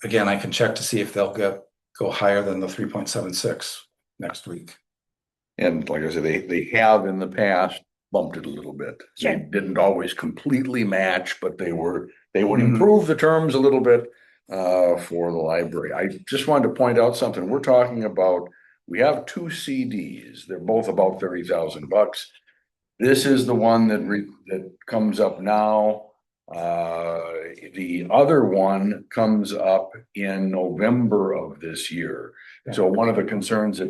again, I can check to see if they'll go higher than the 3.76 next week. And like I said, they have in the past bumped it a little bit. Sure. They didn't always completely match, but they would improve the terms a little bit for the library. I just wanted to point out something. We're talking about, we have 2 CDs. They're both about $30,000. This is the one that comes up now. The other one comes up in November of this year. So one of the concerns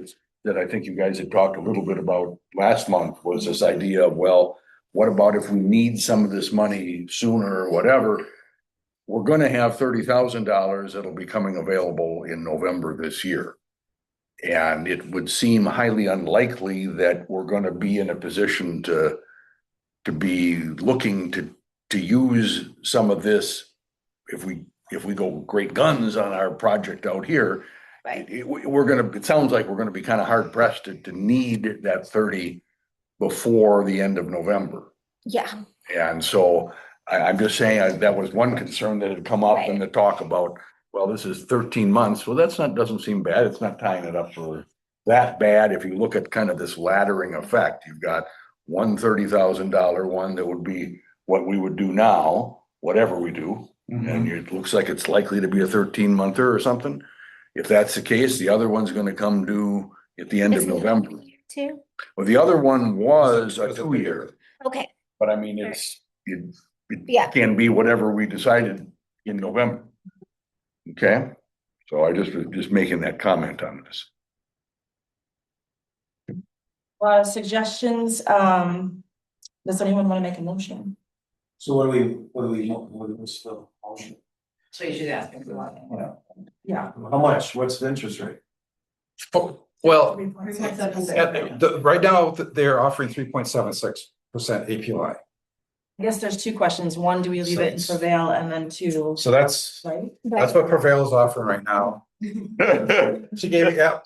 that I think you guys had talked a little bit about last month was this idea of, well, what about if we need some of this money sooner or whatever? We're going to have $30,000 that'll be coming available in November this year. And it would seem highly unlikely that we're going to be in a position to be looking to use some of this if we go great guns on our project out here. Right. It sounds like we're gonna be kind of hard pressed to need that 30 before the end of November. Yeah. And so I'm just saying that was one concern that had come up in the talk about, well, this is 13 months. Well, doesn't seem bad. It's not tying it up for that bad. If you look at kind of this laddering effect, you've got one $30,000 one that would be what we would do now, whatever we do. And it looks like it's likely to be a 13-monther or something. If that's the case, the other one's going to come due at the end of November. Too? Well, the other one was a 2-year, Okay. but I mean, it can be whatever we decided in November. Okay, so I just making that comment on this. Suggestions, does anyone want to make a motion? So what's the motion? So you should ask if we want. Yeah. How much? What's the interest rate? Well, right now they're offering 3.76% APY. I guess there's 2 questions. One, do we leave it in Prevail? And then 2. So that's what Prevail is offering right now. She gave it, yeah.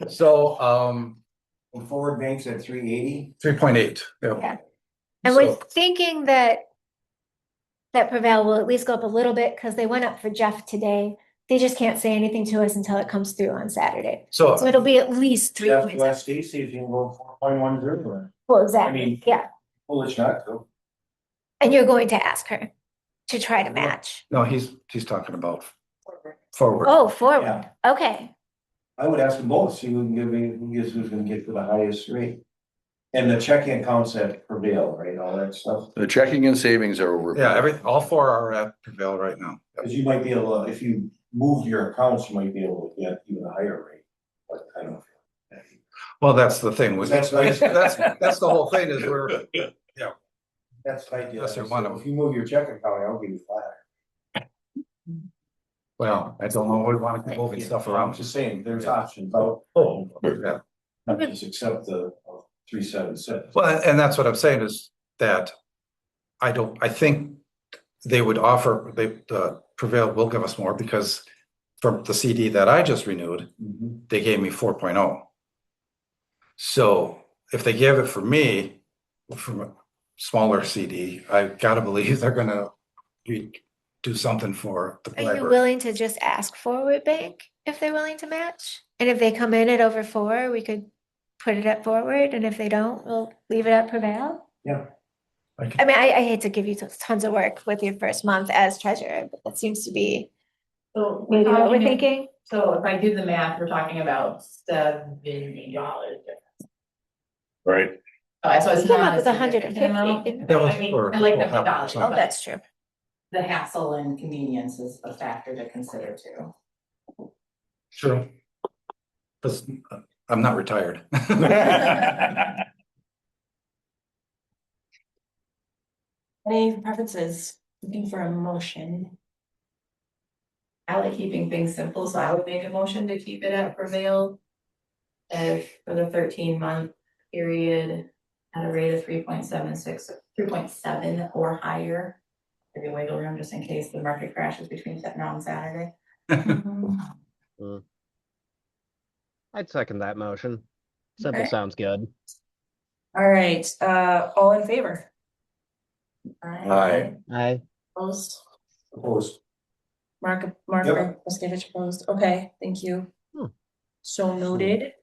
So Forward banks at 380. 3.8. Yeah. And we're thinking that Prevail will at least go up a little bit because they went up for Jeff today. They just can't say anything to us until it comes through on Saturday. So it'll be at least 3. Stacy, if you can go 4.10. Well, exactly, mean- yeah. Foolish not to. And you're going to ask her to try to match. No, he's talking about forward. Oh, forward, Yeah. okay. I would ask them both, see who can give me, who's gonna get to the highest rate. And the checking accounts that prevail, right, all that stuff. The checking and savings are over. Yeah, all four are at Prevail right now. Cause you might be able to, if you move your accounts, you might be able to get even a higher rate. But I don't know. Well, that's the thing. That's the whole thing is That's the idea. Yes, sir, one of them. If you move your checking account, I'll give you flat. well, I don't know, we want to keep moving stuff I'm around. just saying, there's options out. Yeah. Not just accept the 376. Well, and that's what I'm saying is that I think they would offer, the Prevail will give us more because from the CD that I just renewed, they gave me 4.0. So if they give it for me, from a smaller CD, I gotta believe they're gonna do something for the Are you library. willing to just ask Forward Bank if they're willing to match? And if they come in at over 4, we could put it at Forward, and if they don't, we'll leave it at Prevail? Yeah. I mean, I hate to give you tons of work with your first month as treasurer, but that seems to be So maybe what we're talking- thinking. So if I do the math, we're talking about $70. Right. So it's You came not up a with 150, significant amount. didn't That was I mean, for- I like the for $5. Oh, that's true. The hassle and convenience is a factor to consider too. True. Because I'm not retired. Any preferences? Looking for a motion. I like keeping things simple, so I would make a motion to keep it at Prevail. If for the 13-month period at a rate of 3.76, 3.7 or higher. Maybe wiggle room just in case the market crashes between now and Saturday. I'd second that motion. Simple Okay. sounds good. All right, all in favor? Aye. Opposed? Opposed. Mark Yep. Roskevich opposed. Okay, thank you. So noted.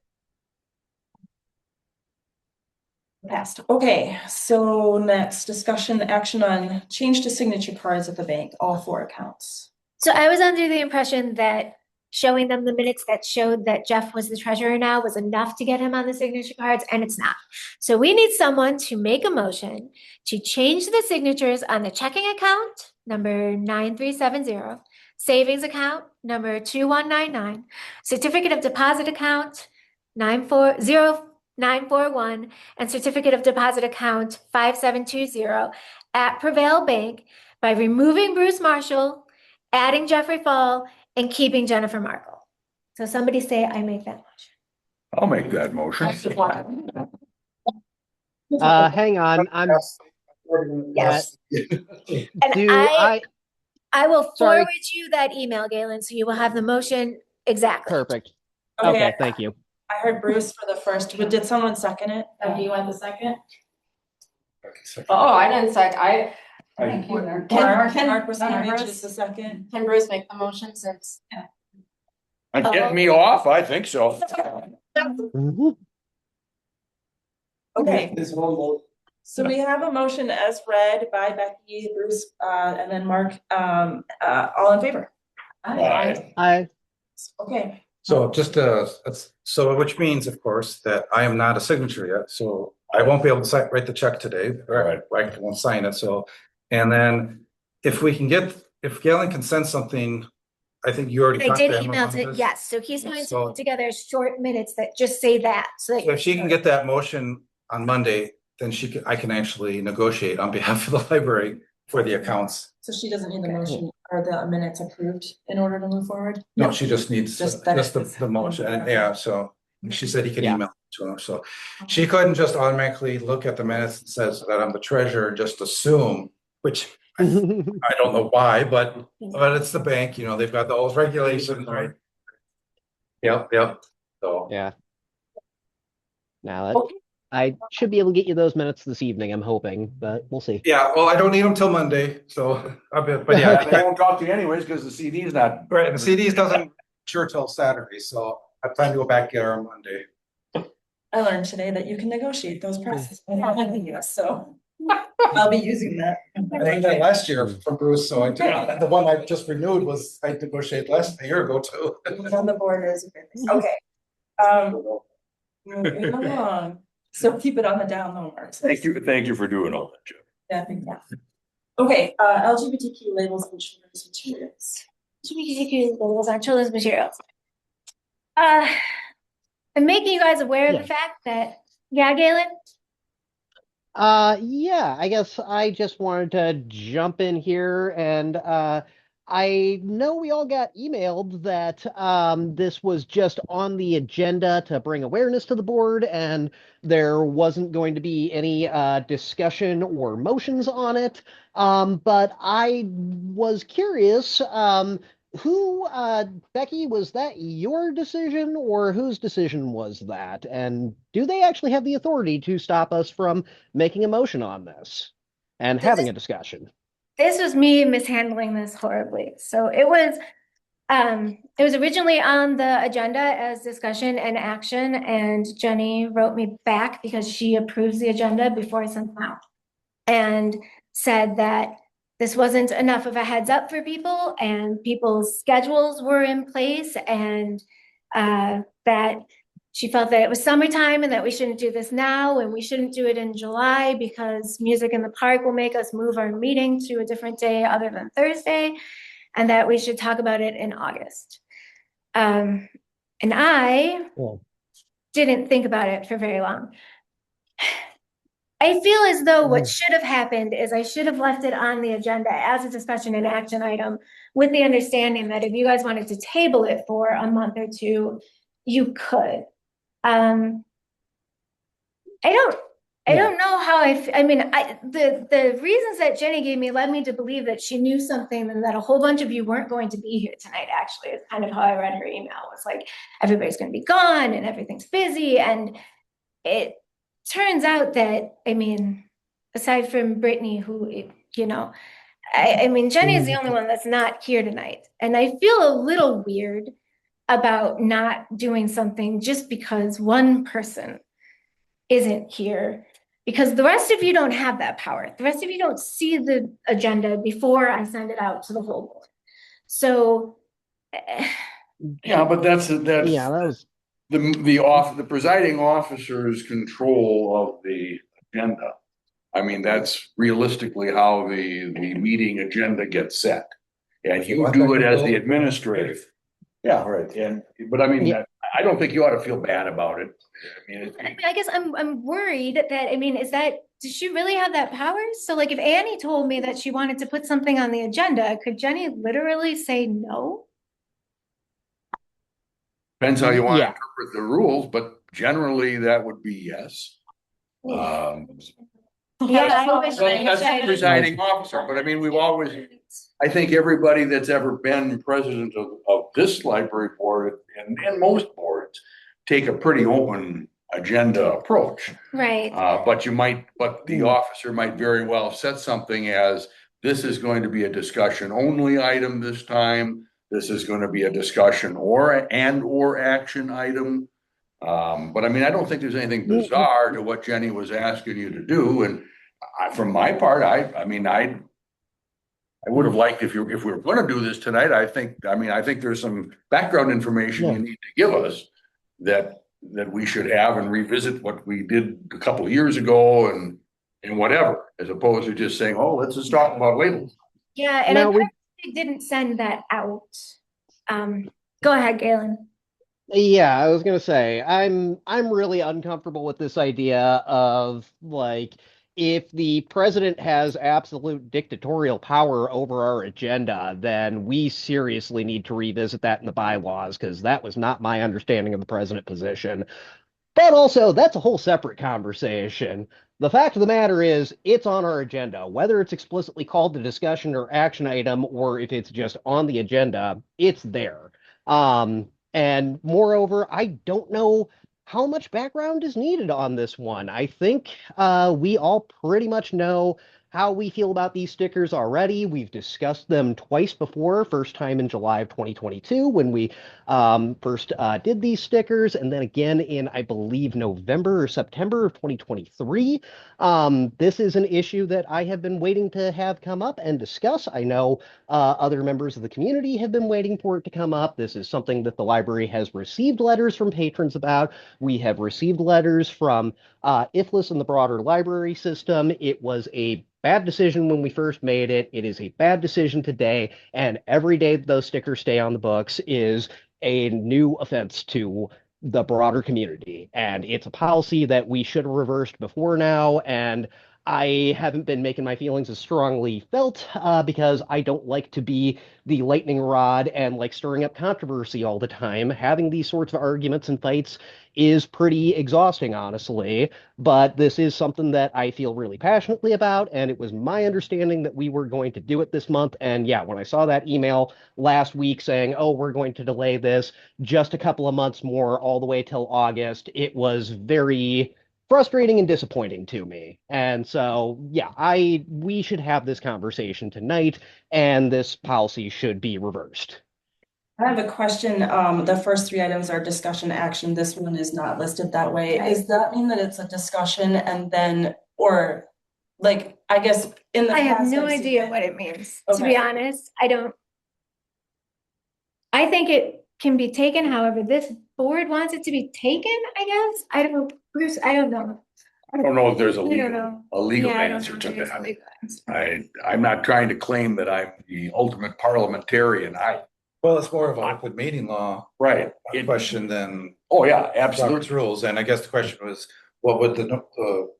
Passed. Okay, so next discussion action on change to signature cards at the bank, all 4 accounts. So I was under the impression that showing them the minutes that showed that Jeff was the treasurer now was enough to get him on the signature cards, and it's not. So we need someone to make a motion to change the signatures on the checking account, number 9370, savings account, number 2199, certificate of deposit account, 940941, and certificate of deposit account 5720 at Prevail Bank by removing Bruce Marshall, adding Jeffrey Fall, and keeping Jennifer Markle. So somebody say I make that motion. I'll make that motion. Hang on, I'm. Yes. And Do I will Sorry. forward you that email, Galen, so you will have the motion exactly. Perfect. Okay, thank you. I heard Bruce for the first, but did someone second it? Do you want the second? Oh, I didn't second, Thank you. Mark Can Roskevich Bruce- is the second. Bruce make the motion since? Getting me off? I think so. Mhm. Okay, This one vote. so we have a motion as read by Becky, Bruce, and then Mark, all in favor? I Okay, So so which means, of course, that I am not a signature yet, so I won't be able to write the check today, or I won't sign it, so. And then if Galen can send something, I think you already I talked did to him email about to, this. yes, so he's going to So- put together short minutes that just say that, so So if that. she can get that motion on Monday, then I can actually negotiate on behalf of the library for the accounts. so she doesn't need the motion or the minutes approved in order to move forward? No, she just needs Just the motion, and yeah, so she said he can Yeah. email it to her, so. She couldn't just automatically look at the minutes and says that I'm the treasurer and just assume, which I don't know why, but it's the bank, they've got those regulations, right? Yep, so. Yeah. Now I should be able to get you those minutes this evening, I'm hoping, but we'll see. Yeah, well, I don't need them till Monday, so, but yeah. I won't talk to you anyways, because the CD is not. Right, and the CDs doesn't mature till Saturday, so I plan to go back there on Monday. I learned today that you can negotiate those prices. So I'll be using that. I learned that last year from Bruce, so the one I just renewed was, I negotiated a year ago too. On the borders. Okay. Moving along. So keep it on the down low, Mark. Thank you for doing all that, Jeff. Yeah, I think, yeah. Okay, LGBTQ labels and children's materials. LGBTQ labels on children's materials. I'm making you guys aware of the fact that, yeah, Galen? Yeah, I guess I just wanted to jump in here and I know we all got emailed that this was just on the agenda to bring awareness to the board and there wasn't going to be any discussion or motions on it. But I was curious, Becky, was that your decision or whose decision was that? And do they actually have the authority to stop us from making a motion on this and having a discussion? This was me mishandling this horribly. So it was originally on the agenda as discussion and action, and Jenny wrote me back because she approves the agenda before I sent them out and said that this wasn't enough of a heads up for people and people's schedules were in place, and that she felt that it was summertime and that we shouldn't do this now and we shouldn't do it in July because music in the park will make us move our meeting to a different day other than Thursday, and that we should talk about it in August. And I didn't think about it for very long. I feel as though what should have happened is I should have left it on the agenda as a discussion and action item with the understanding that if you guys wanted to table it for a month or two, you could. I don't know how the reasons that Jenny gave me led me to believe that she knew something and that a whole bunch of you weren't going to be here tonight, actually. It's kind of how I read her email. It's like, everybody's going to be gone and everything's busy. And it turns out that, aside from Brittany, who, Jenny is the only one that's not here tonight. And I feel a little weird about not doing something just because one person isn't here, because the rest of you don't have that power. The rest of you don't see the agenda before I send it out to the whole board. So yeah, but that was the presiding officer's control of the agenda. That's realistically how the meeting agenda gets set. And you do it as the administrator. Yeah, right. But I don't think you ought to feel bad about it. I guess I'm worried that, does she really have that power? So like if Annie told me that she wanted to put something on the agenda, could Jenny literally say no? Depends how you want to interpret the rules, but generally that would be yes. That's presiding officer, but we've always, I think everybody that's ever been president of this library board and most boards take a pretty open agenda approach. Right. But the officer might very well set something as, this is going to be a discussion only item this time. This is going to be a discussion or action item. But I don't think there's anything bizarre to what Jenny was asking you to do. And from my part, I would have liked if we were going to do this tonight. I think there's some background information you need to give us that we should have and revisit what we did a couple of years ago and whatever, as opposed to just saying, oh, let's just talk about labels. Yeah, and I didn't send that out. Go ahead, Galen. Yeah, I was gonna say I'm really uncomfortable with this idea of like, if the president has absolute dictatorial power over our agenda, then we seriously need to revisit that in the bylaws, because that was not my understanding of the president position. But also, that's a whole separate conversation. The fact of the matter is, it's on our agenda. Whether it's explicitly called the discussion or action item, or if it's just on the agenda, it's there. And moreover, I don't know how much background is needed on this one. I think we all pretty much know how we feel about these stickers already. We've discussed them twice before, first time in July of 2022 when we first did these stickers, and then again in, I believe, November or September of 2023. This is an issue that I have been waiting to have come up and discuss. I know other members of the community have been waiting for it to come up. This is something that the library has received letters from patrons about. We have received letters from IFLS and the broader library system. It was a bad decision when we first made it. It is a bad decision today. And every day that those stickers stay on the books is a new offense to the broader community. And it's a policy that we should have reversed before now. And I haven't been making my feelings as strongly felt because I don't like to be the lightning rod and like stirring up controversy all the time. Having these sorts of arguments and fights is pretty exhausting, honestly. But this is something that I feel really passionately about, and it was my understanding that we were going to do it this month. And yeah, when I saw that email last week saying, oh, we're going to delay this just a couple of months more, all the way till August, it was very frustrating and disappointing to me. And so, yeah, we should have this conversation tonight, and this policy should be reversed. I have a question. The first three items are discussion action. This one is not listed that way. Does that mean that it's a discussion and then, or like, I guess in the I have past, no I've seen idea it- what it means, to Okay. be honest. I think it can be taken however this board wants it to be taken, I guess. I don't, Bruce, I don't know. I don't know if there's a I don't legal, know. a legal Yeah, I don't answer know to if there's a that. legal answer. I'm not trying to claim that I'm the ultimate parliamentarian. Well, it's more of an open meeting law Right. question than Oh, yeah, Robert's absolutely. rules. And I guess the question was, what would the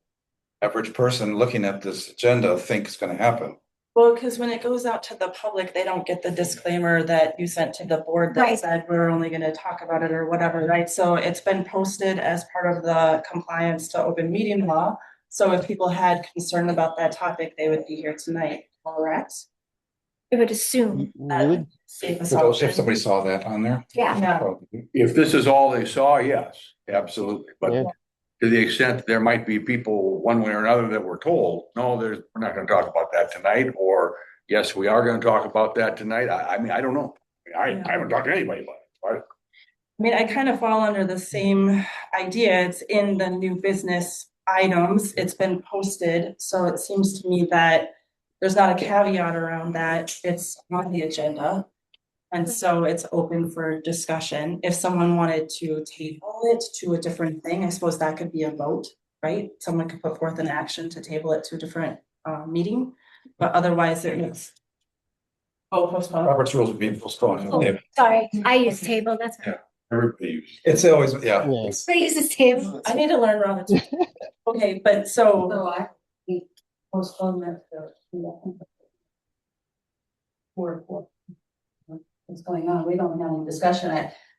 average person looking at this agenda think is going to happen? Well, because when it goes out to the public, they don't get the disclaimer that you sent to the board that Right. said we're only gonna talk about it or whatever, right? So it's been posted as part of the compliance to open meeting law. So if people had concern about that topic, they would be here tonight, correct? I would assume. Would Safe For those, if assumption. somebody saw that on there. Yeah. Yeah. If this is all they saw, yes, absolutely. But Yeah. to the extent that there might be people one way or another that were told, no, we're not gonna talk about that tonight, or yes, we are gonna talk about that tonight. I mean, I don't know. I haven't talked to anybody about it. Right? I mean, I kind of fall under the same idea. It's in the new business items. It's been posted. So it seems to me that there's not a caveat around that. It's on the agenda. And so it's open for discussion. If someone wanted to table it to a different thing, I suppose that could be a vote, right? Someone could put forth an action to table it to a different meeting, but otherwise it's. Oh, postpone. Robert's rules would be postponed. Oh, Yeah. sorry, I use table, that's. Yeah. Everybody uses. It's always, yeah. Yeah. I use this table. I need to learn Robert's. Okay, but so. So I postpone that for what's going on. We don't have any discussion.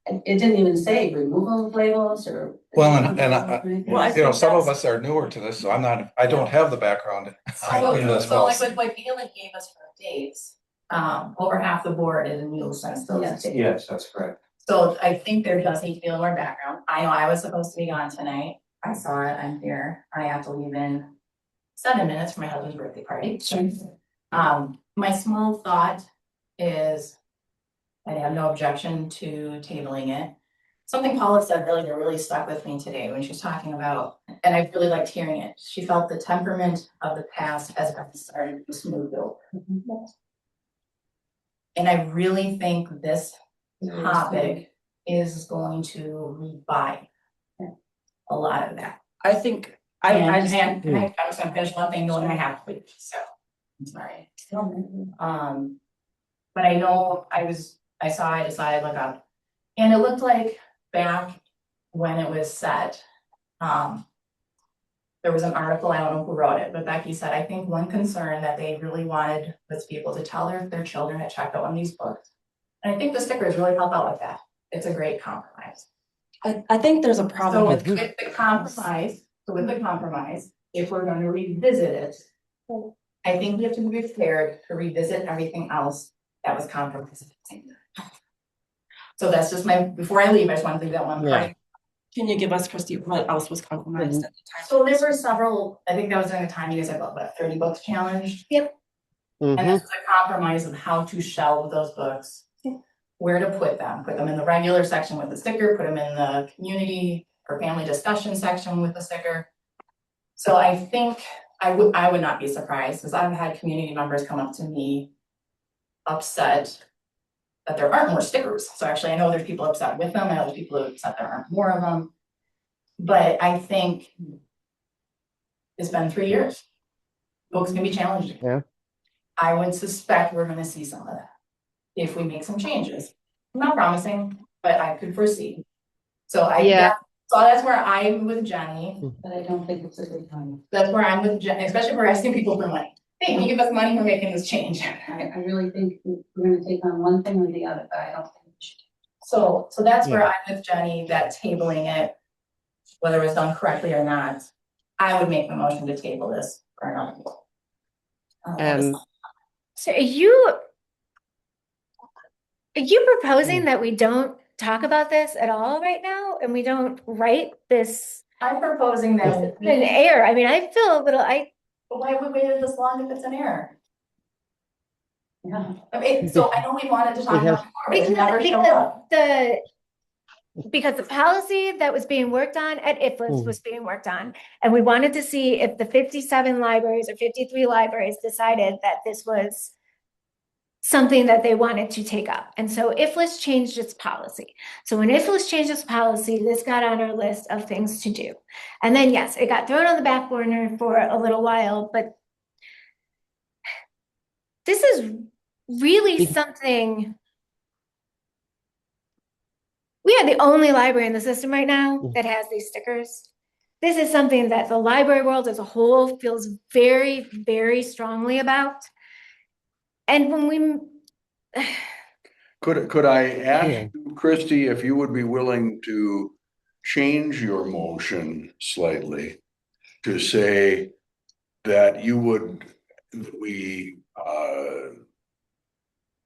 It didn't even say removal of labels or. Well, and Well, I you know, think some of that's- us are newer to this, so I don't have the background. in this So like policy. with what Galen gave us for dates, over half the board is in Neil since those Yes. dates. Yes, that's correct. So I think there does need to be a little more background. I know I was supposed to be gone tonight. I saw it, I'm here. I have to leave in 7 minutes for my husband's birthday party. My small thought is I have no objection to tabling it. Something Paula said really, that really stuck with me today when she was talking about, and I really liked hearing it. She felt the temperament of the past has been started to smooth over. And I really think this topic is going to revive a lot of that. I think, And I just. I'm just gonna finish one thing, knowing I have to, so, I'm sorry. But I know I decided to look up, and it looked like back when it was set, there was an article, I don't know who wrote it, but Becky said, I think one concern that they really wanted was people to tell their children to check out one of these books. And I think the stickers really help out with that. It's a great compromise. I think there's a problem So with. with the compromise, if we're gonna revisit it, I think we have to be prepared to revisit everything else that was compromised. So that's just before I leave, I just want to leave that one. Yeah. Can you give us, Christy, what else was compromised at the time? So there were several, I think that was during the time you guys had about 30 books challenge. Yep. And this was a compromise of how to shelve those books. Where to put them in the regular section with the sticker, put them in the community or family discussion section with the sticker. So I think I would not be surprised, because I've had community members come up to me upset that there aren't more stickers. So actually, I know there's people upset with them, I know there's people upset there aren't more of them. But I think it's been 3 years. Books can be challenging. Yeah. I would suspect we're gonna see some of that if we make some changes. I'm not promising, but I could foresee. So so that's where I'm with Jenny. But I don't think it's a good time. That's where I'm with Jenny, especially if we're asking people for money. Hey, can you give us money, we're making this change. I really think we're gonna take on one thing or the other, but I don't think we should. So that's where I'm with Jenny, that tabling it, whether it was done correctly or not, I would make the motion to table this for another. And So are you proposing that we don't talk about this at all right now, and we don't write this I'm proposing that. in air? I mean, I feel a little, But why have we waited this long if it's an error? Yeah. I mean, so I know we wanted to talk about it before, but it never showed up. because the policy that was being worked on at IFLIS was being worked on, and we wanted to see if the 57 libraries or 53 libraries decided that this was something that they wanted to take up. And so IFLIS changed its policy. So when IFLIS changed its policy, this got on our list of things to do. And then, yes, it got thrown on the back burner for a little while, but this is really something. We are the only library in the system right now that has these stickers. This is something that the library world as a whole feels very, very strongly about. And when we Could I ask you, Christy, if you would be willing to change your motion slightly to say that we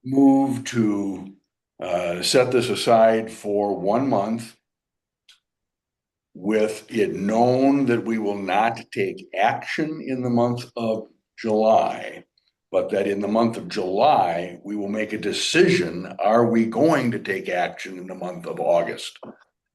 move to set this aside for 1 month with it known that we will not take action in the month of July, but that in the month of July, we will make a decision, are we going to take action in the month of August?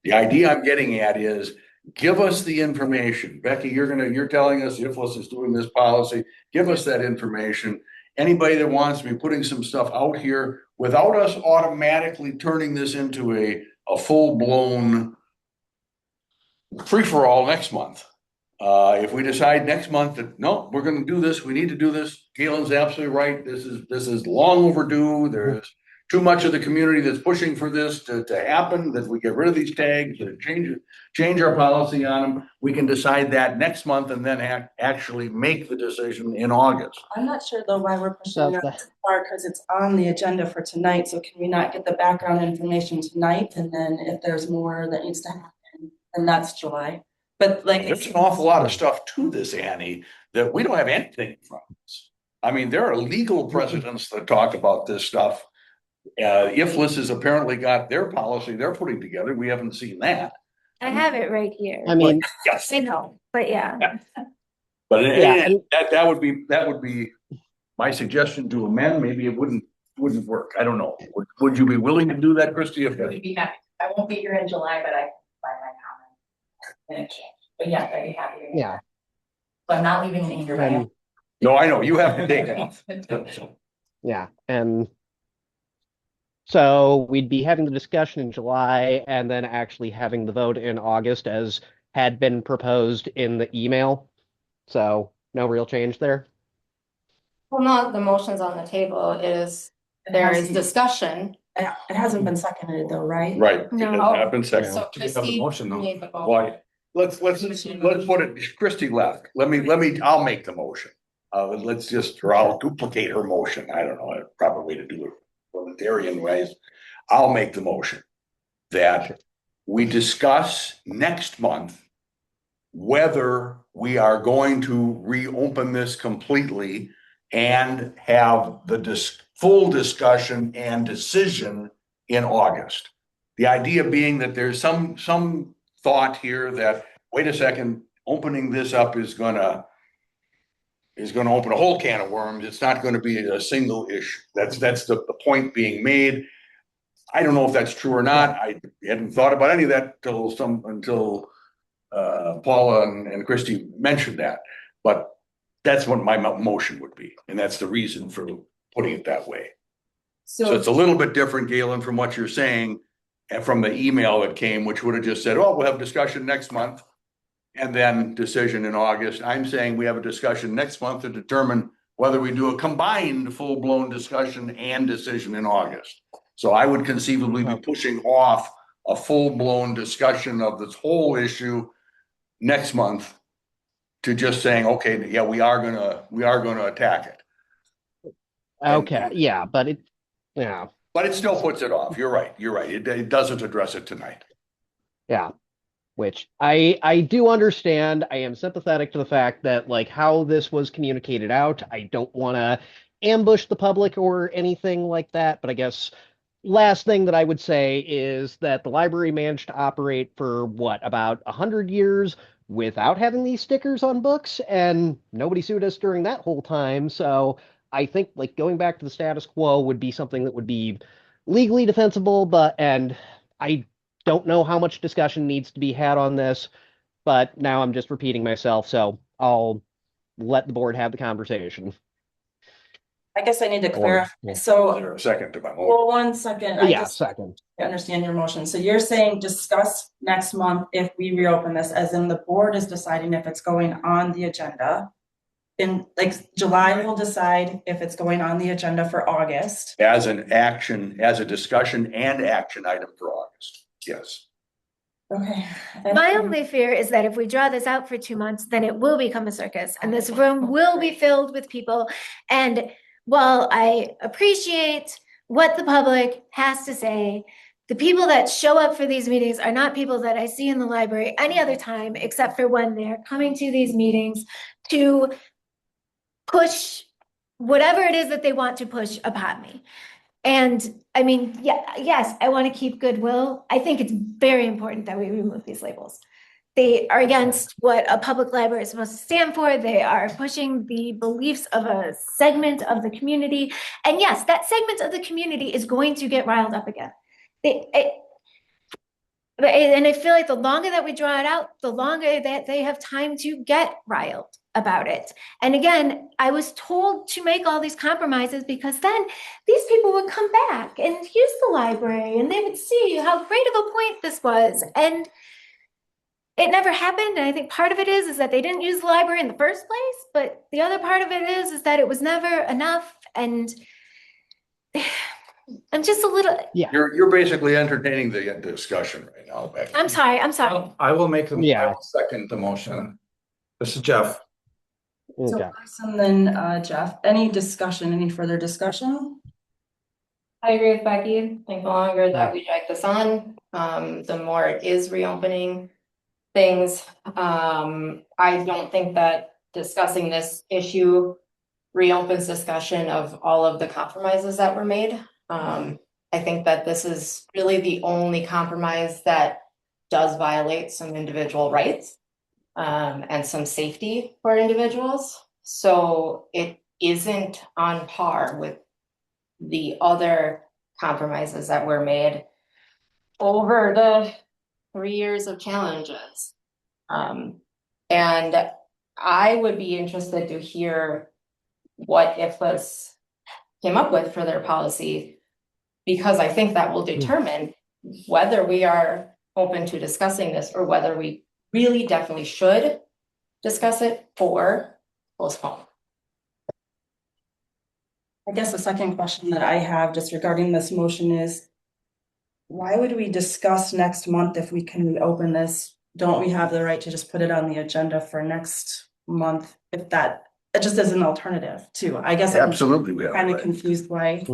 The idea I'm getting at is, give us the information. Becky, you're telling us IFLIS is doing this policy, give us that information. Anybody that wants to be putting some stuff out here without us automatically turning this into a full-blown free-for-all next month. If we decide next month that, no, we're gonna do this, we need to do this, Galen's absolutely right, this is long overdue, there's too much of the community that's pushing for this to happen, that we get rid of these tags, that change our policy on them, we can decide that next month and then actually make the decision in August. I'm not sure though why we're pushing that too far, because it's on the agenda for tonight, so can we not get the background information tonight, and then if there's more that needs to happen, then that's July. But like, there's an awful lot of stuff to this, Annie, that we don't have anything from this. I mean, there are legal precedents that talk about this stuff. IFLIS has apparently got their policy they're putting together. We haven't seen that. I have it right here. I mean, yes, I know, but yeah. But that would be my suggestion to amend. Maybe it wouldn't work. I don't know. Would you be willing to do that, Christy? We'd be happy. I won't be here in July, but I can find my comment in exchange. But yeah, I'd be happy. Yeah. But I'm not leaving it in your way. No, I know you have to take it off. Yeah, and so we'd be having the discussion in July and then actually having the vote in August as had been proposed in the email. So no real change there. Well, not the motions on the table is there is discussion. It hasn't been seconded though, right? Right. No. It has not been seconded. So Christie made the vote. Why? Let's put it. Christy left. I'll make the motion. I'll duplicate her motion. I don't know a proper way to do it. Parliamentarian ways. I'll make the motion that we discuss next month whether we are going to reopen this completely and have the full discussion and decision in August. The idea being that there's some thought here that, wait a second, opening this up is gonna open a whole can of worms. It's not gonna be a single issue. That's the point being made. I don't know if that's true or not. I hadn't thought about any of that until Paula and Christie mentioned that. But that's what my motion would be, and that's the reason for putting it that way. So it's a little bit different, Galen, from what you're saying, and from the email that came, which would have just said, oh, we'll have discussion next month, and then decision in August. I'm saying we have a discussion next month to determine whether we do a combined full-blown discussion and decision in August. So I would conceivably be pushing off a full-blown discussion of this whole issue next month to just saying, okay, yeah, we are gonna attack it. Okay, yeah, but it still puts it off. You're right. It doesn't address it tonight. Yeah. Which I do understand. I am sympathetic to the fact that like how this was communicated out. I don't want to ambush the public or anything like that, but I guess last thing that I would say is that the library managed to operate for what, about 100 years without having these stickers on books, and nobody sued us during that whole time. So I think like going back to the status quo would be something that would be legally defensible, and I don't know how much discussion needs to be had on this, but now I'm just repeating myself, so I'll let the board have the conversation. I guess I need to clarify. Yeah. So, Is there a second to my motion? well, 1 second. Second. I understand your motion. So you're saying discuss next month if we reopen this, as in the board is deciding if it's going on the agenda. In like July, we'll decide if it's going on the agenda for August. As an action, as a discussion and action item for August. Yes. Okay. My only fear is that if we draw this out for 2 months, then it will become a circus and this room will be filled with people. And while I appreciate what the public has to say, the people that show up for these meetings are not people that I see in the library any other time, except for when they're coming to these meetings to push whatever it is that they want to push upon me. And I mean, yes, I want to keep goodwill. I think it's very important that we remove these labels. They are against what a public library is supposed to stand for. They are pushing the beliefs of a segment of the community. And yes, that segment of the community is going to get riled up again. And I feel like the longer that we draw it out, the longer that they have time to get riled about it. And again, I was told to make all these compromises because then these people would come back and use the library and they would see how great of a point this was. And it never happened. And I think part of it is that they didn't use the library in the first place. But the other part of it is that it was never enough. And I'm just a little. Yeah. You're basically entertaining the discussion right now, Becky. I'm sorry. I will make them. Yeah. I will second the motion. This is Jeff. So Okay. and then Jeff, any further discussion? I agree with Becky. I think the longer that we drag this on, the more it is reopening things. I don't think that discussing this issue reopens discussion of all of the compromises that were made. I think that this is really the only compromise that does violate some individual rights and some safety for individuals. So it isn't on par with the other compromises that were made over the 3 years of challenges. And I would be interested to hear what IFLS came up with for their policy, because I think that will determine whether we are open to discussing this or whether we really definitely should discuss it or postpone. I guess the second question that I have just regarding this motion is, why would we discuss next month if we can open this? Don't we have the right to just put it on the agenda for next month if that, it just as an alternative too? I guess Absolutely, we I'm have. kind of confused why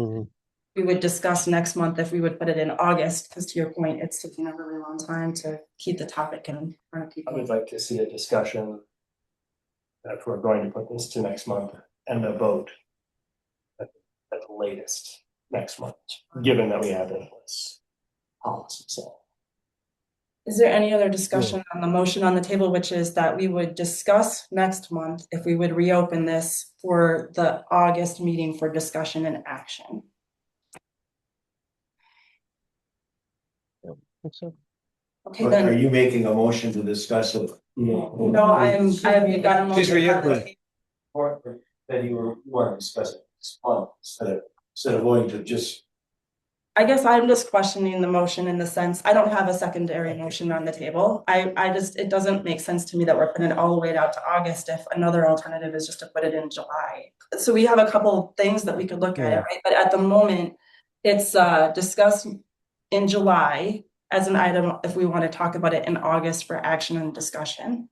we would discuss next month if we would put it in August, because to your point, it's taking a really long time to keep the topic in front of people. I would like to see a discussion if we're going to put this to next month and a vote at the latest next month, given that we have this policy. So Is there any other discussion on the motion on the table, which is that we would discuss next month if we would reopen this for the August meeting for discussion and action? So, Okay, But are then, you making a motion to discuss it? no, I have got a Please motion. reiterate. Or that you want to discuss it this month instead of going to just. I guess I'm just questioning the motion in the sense, I don't have a secondary motion on the table. I just, it doesn't make sense to me that we're putting it all the way out to August if another alternative is just to put it in July. So we have a couple things that we could look at it, right? But at the moment, it's discussed in July as an item if we want to talk about it in August for action and discussion.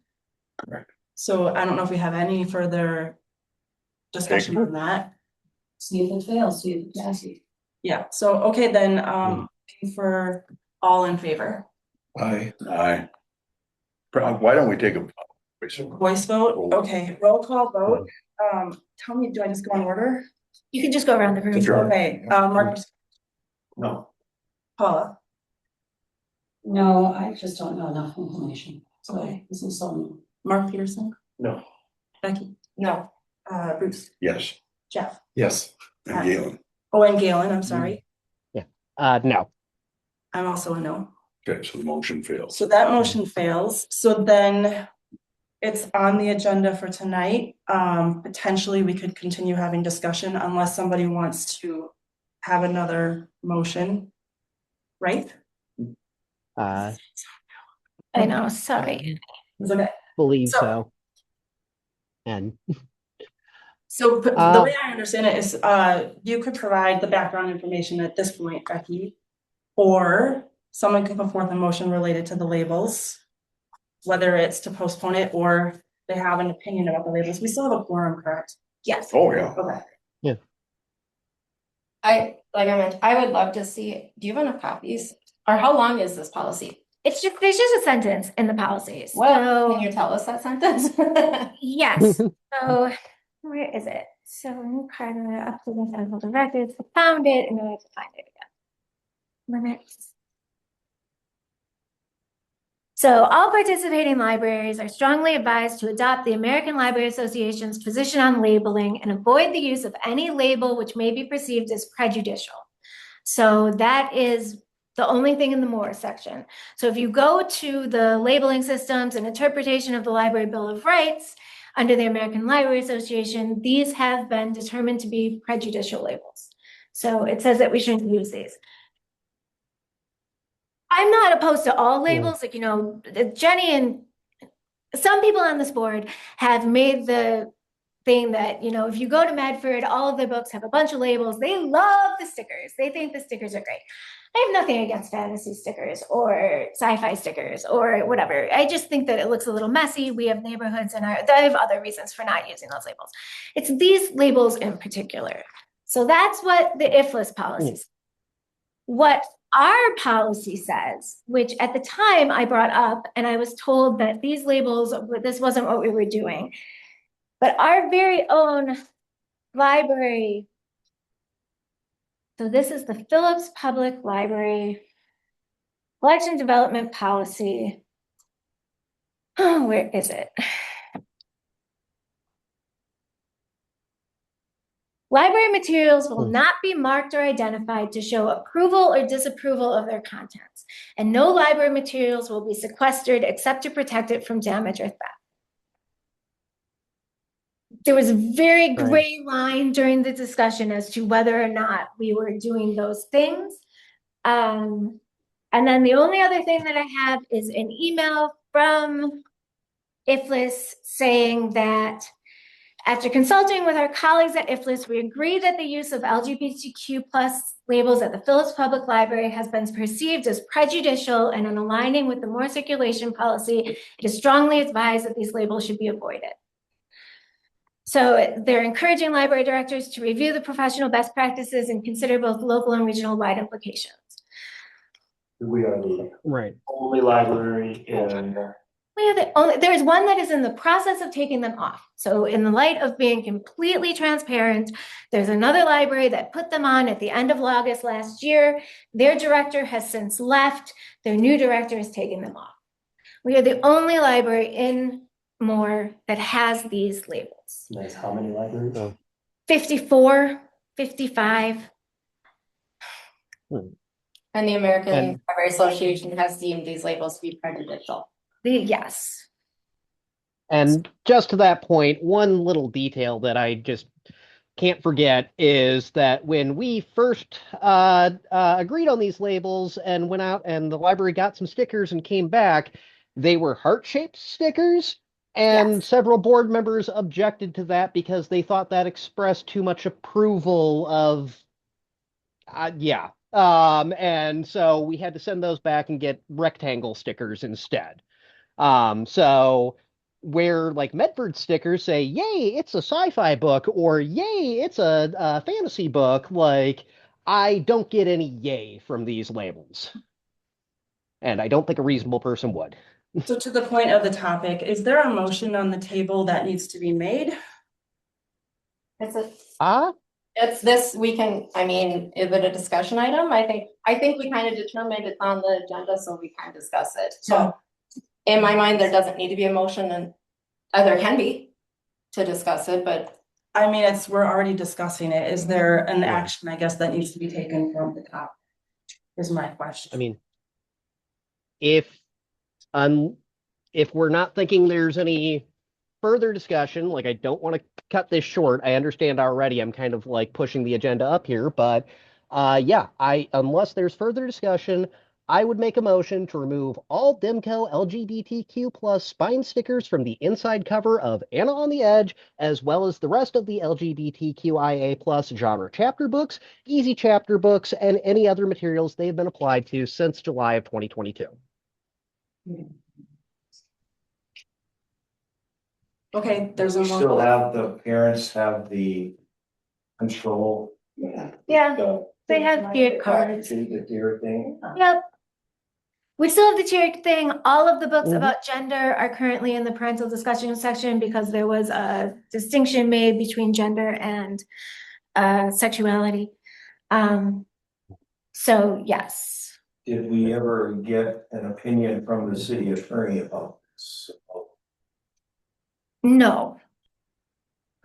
Correct. So I don't know if we have any further discussion on that. See if it fails, see if it passes. Yeah, so, okay, then, for all in favor, Aye. Aye. Why don't we take a voice vote, okay, roll call vote, tell me, do I just go in order? You can just go around the room. Sure. Okay, Marcus, No. Paula, No, I just don't know enough information. So this is so new. Mark Peterson, No. Becky, No. Bruce, Yes, Jeff, Yes. and Galen. oh, and Galen, I'm sorry, no. I'm also a no. Okay, so the motion fails. So that motion fails, so then it's on the agenda for tonight. Potentially we could continue having discussion unless somebody wants to have another motion, right? I I know, sorry. It's okay. believe So- so. And So the way I understand it is, you could provide the background information at this point, Becky, or someone could put forth a motion related to the labels, whether it's to postpone it or they have an opinion about the labels. We still have a quorum, correct? Yes. Oh, yeah. Okay. Like I mentioned, I would love to see, do you have enough copies? Or how long is this policy? It's just, there's just a sentence in the policies. Well, can you tell us that sentence? Yes, so where is it? So part of the up to the federal records, I found it and then I have to find it again. Limits. So all participating libraries are strongly advised to adopt the American Library Association's position on labeling and avoid the use of any label which may be perceived as prejudicial. So that is the only thing in the more section. So if you go to the labeling systems and interpretation of the Library Bill of Rights under the American Library Association, these have been determined to be prejudicial labels. So it says that we shouldn't use these. I'm not opposed to all labels, like, you know, Jenny and some people on this board have made the thing that, you know, if you go to Medford, all of their books have a bunch of labels. They love the stickers. They think the stickers are great. I have nothing against fantasy stickers or sci-fi stickers or whatever. I just think that it looks a little messy. We have neighborhoods in I have other reasons for not using those labels. It's these labels in particular. So that's what the IFLIS policy says. What our policy says, which at the time I brought up, and I was told that these labels, this wasn't what we were doing, but our very own library. So this is the Phillips Public Library Collection Development Policy. Oh, where is it? Library materials will not be marked or identified to show approval or disapproval of their contents, and no library materials will be sequestered except to protect it from damage or theft. There was a very gray line during the discussion as to whether or not we were doing those things. And then the only other thing that I have is an email from IFLIS saying that after consulting with our colleagues at IFLIS, we agree that the use of LGBTQ+ labels at the Phillips Public Library has been perceived as prejudicial, and in aligning with the more circulation policy, it is strongly advised that these labels should be avoided. So they're encouraging library directors to review the professional best practices and consider both local and regional wide implications. We are the right. only library in. There's one that is in the process of taking them off. So in the light of being completely transparent, there's another library that put them on at the end of August last year. Their director has since left. Their new director is taking them off. We are the only library in Moore that has these labels. Nice. How many libraries? 54, 55. And the American And- Library Association has deemed these labels to be prejudicial. Yes. And just to that point, one little detail that I just can't forget is that when we first agreed on these labels and went out and the library got some stickers and came back, they were heart-shaped stickers. And Yes. several board members objected to that because they thought that expressed too much approval of, yeah. And so we had to send those back and get rectangle stickers instead. So where like Medford stickers say, yay, it's a sci-fi book, or yay, it's a fantasy book, like I don't get any yay from these labels. And I don't think a reasonable person would. So to the point of the topic, is there a motion on the table that needs to be made? It's this, we can, I mean, is it a discussion item? I think we kind of determined it's on the agenda, so we can discuss it. So in my mind, there doesn't need to be a motion, and there can be to discuss it, but I mean, we're already discussing it. Is there an action, I guess, that needs to be taken from the top? Is my question. I mean, if we're not thinking there's any further discussion, like I don't want to cut this short. I understand already I'm kind of like pushing the agenda up here, but yeah, unless there's further discussion, I would make a motion to remove all Dimco LGBTQ plus spine stickers from the inside cover of Anna on the Edge, as well as the rest of the LGBTQIA plus genre chapter books, easy chapter books, and any other materials they've been applied to since July of 2022. Okay, there's a Still have the parents have the control. Yeah, they have tiered cards. The tier thing. Yep. We still have the tiered thing. All of the books about gender are currently in the parental discussion section because there was a distinction made between gender and sexuality. So yes. Did we ever get an opinion from the city attorney about this? No.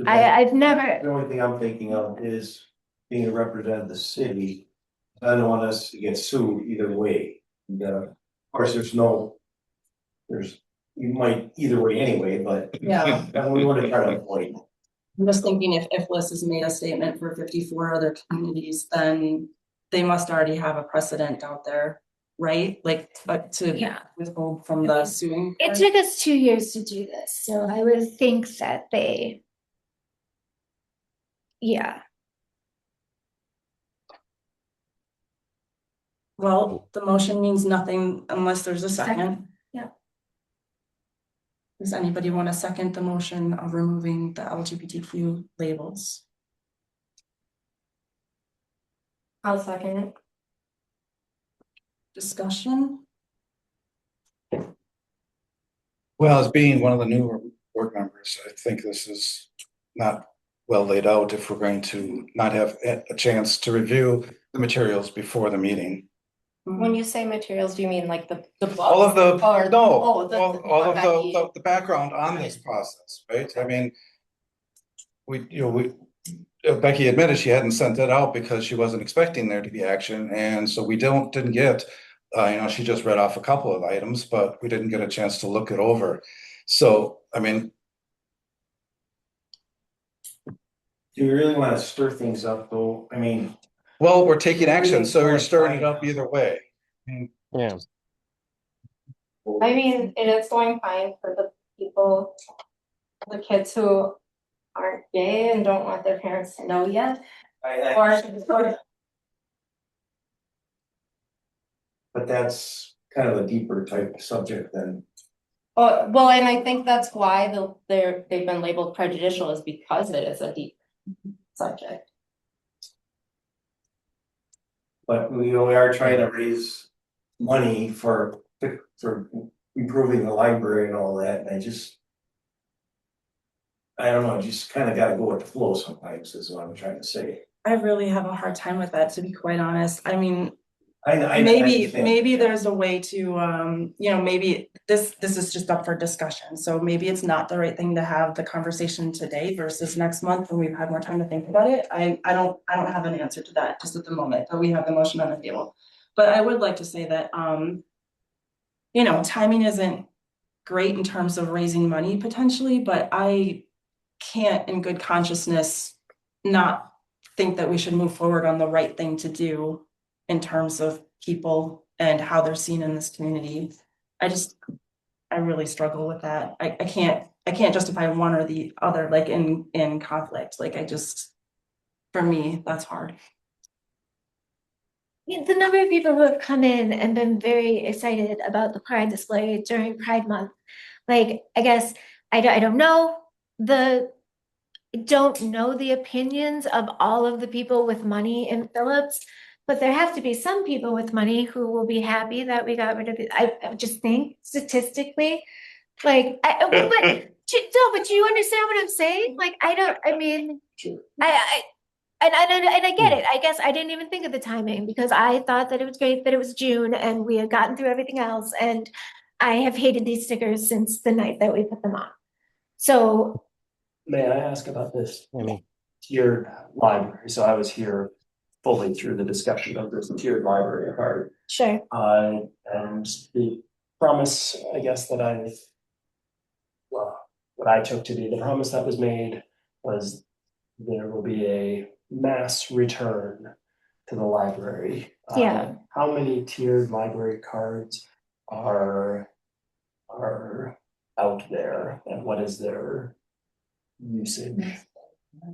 I've never. The only thing I'm thinking of is being a representative of the city. I don't want us to get sued either way. And, of course, you might either way anyway, but Yeah. we want to try to avoid. I'm just thinking if Liz has made a statement for 54 other communities, then they must already have a precedent out there, right? Like, but to withhold from the suing. It took us 2 years to do this, so I would think that they. Yeah. Well, the motion means nothing unless there's a second. Yeah. Does anybody want to second the motion of removing the LGBTQ labels? I'll second it. Discussion? Well, as being one of the newer board members, I think this is not well laid out if we're going to not have a chance to review the materials before the meeting. When you say materials, do you mean like the books? All of the, Or- no, oh, the- all of Becky. the background on this process, right? I mean, Becky admitted she hadn't sent it out because she wasn't expecting there to be action, and so we didn't get, she just read off a couple of items, but we didn't get a chance to look it over. So, I mean, Do you really want to stir things up though? I mean. well, we're taking action, so you're stirring it up either way. Yeah. I mean, it is going fine for the people, the kids who aren't gay and don't want their parents to know yet. Or But that's kind of a deeper type of subject than. oh, well, and I think that's why they've been labeled prejudicial, is because it is a deep subject. But we are trying to raise money for improving the library and all that, and I don't know, just kind of gotta go with the flow sometimes, is what I'm trying to say. I really have a hard time with that, to be quite honest. I mean, I maybe think- there's a way to, maybe this is just up for discussion. So maybe it's not the right thing to have the conversation today versus next month when we've had more time to think about it. I don't have an answer to that just at the moment, but we have the motion on the table. But I would like to say that, timing isn't great in terms of raising money potentially, but I can't in good consciousness not think that we should move forward on the right thing to do in terms of people and how they're seen in this community. I really struggle with that. I can't justify one or the other, like in conflict. Like for me, that's hard. The number of people who have come in and been very excited about the Pride display during Pride Month, like, I guess, I don't know the opinions of all of the people with money in Phillips, but there have to be some people with money who will be happy that we got rid of it. I just think statistically, like, but do you understand what I'm saying? Like, and I get it. I guess I didn't even think of the timing because I thought that it was great that it was June and we had gotten through everything else. And I have hated these stickers since the night that we put them on. So, may I ask about this tiered library? So I was here fully through the discussion of this tiered library card. sure. And the promise, I guess, what I took to be the promise that was made was there will be a mass return to the library. Yeah. How many tiered library cards are out there, and what is their usage?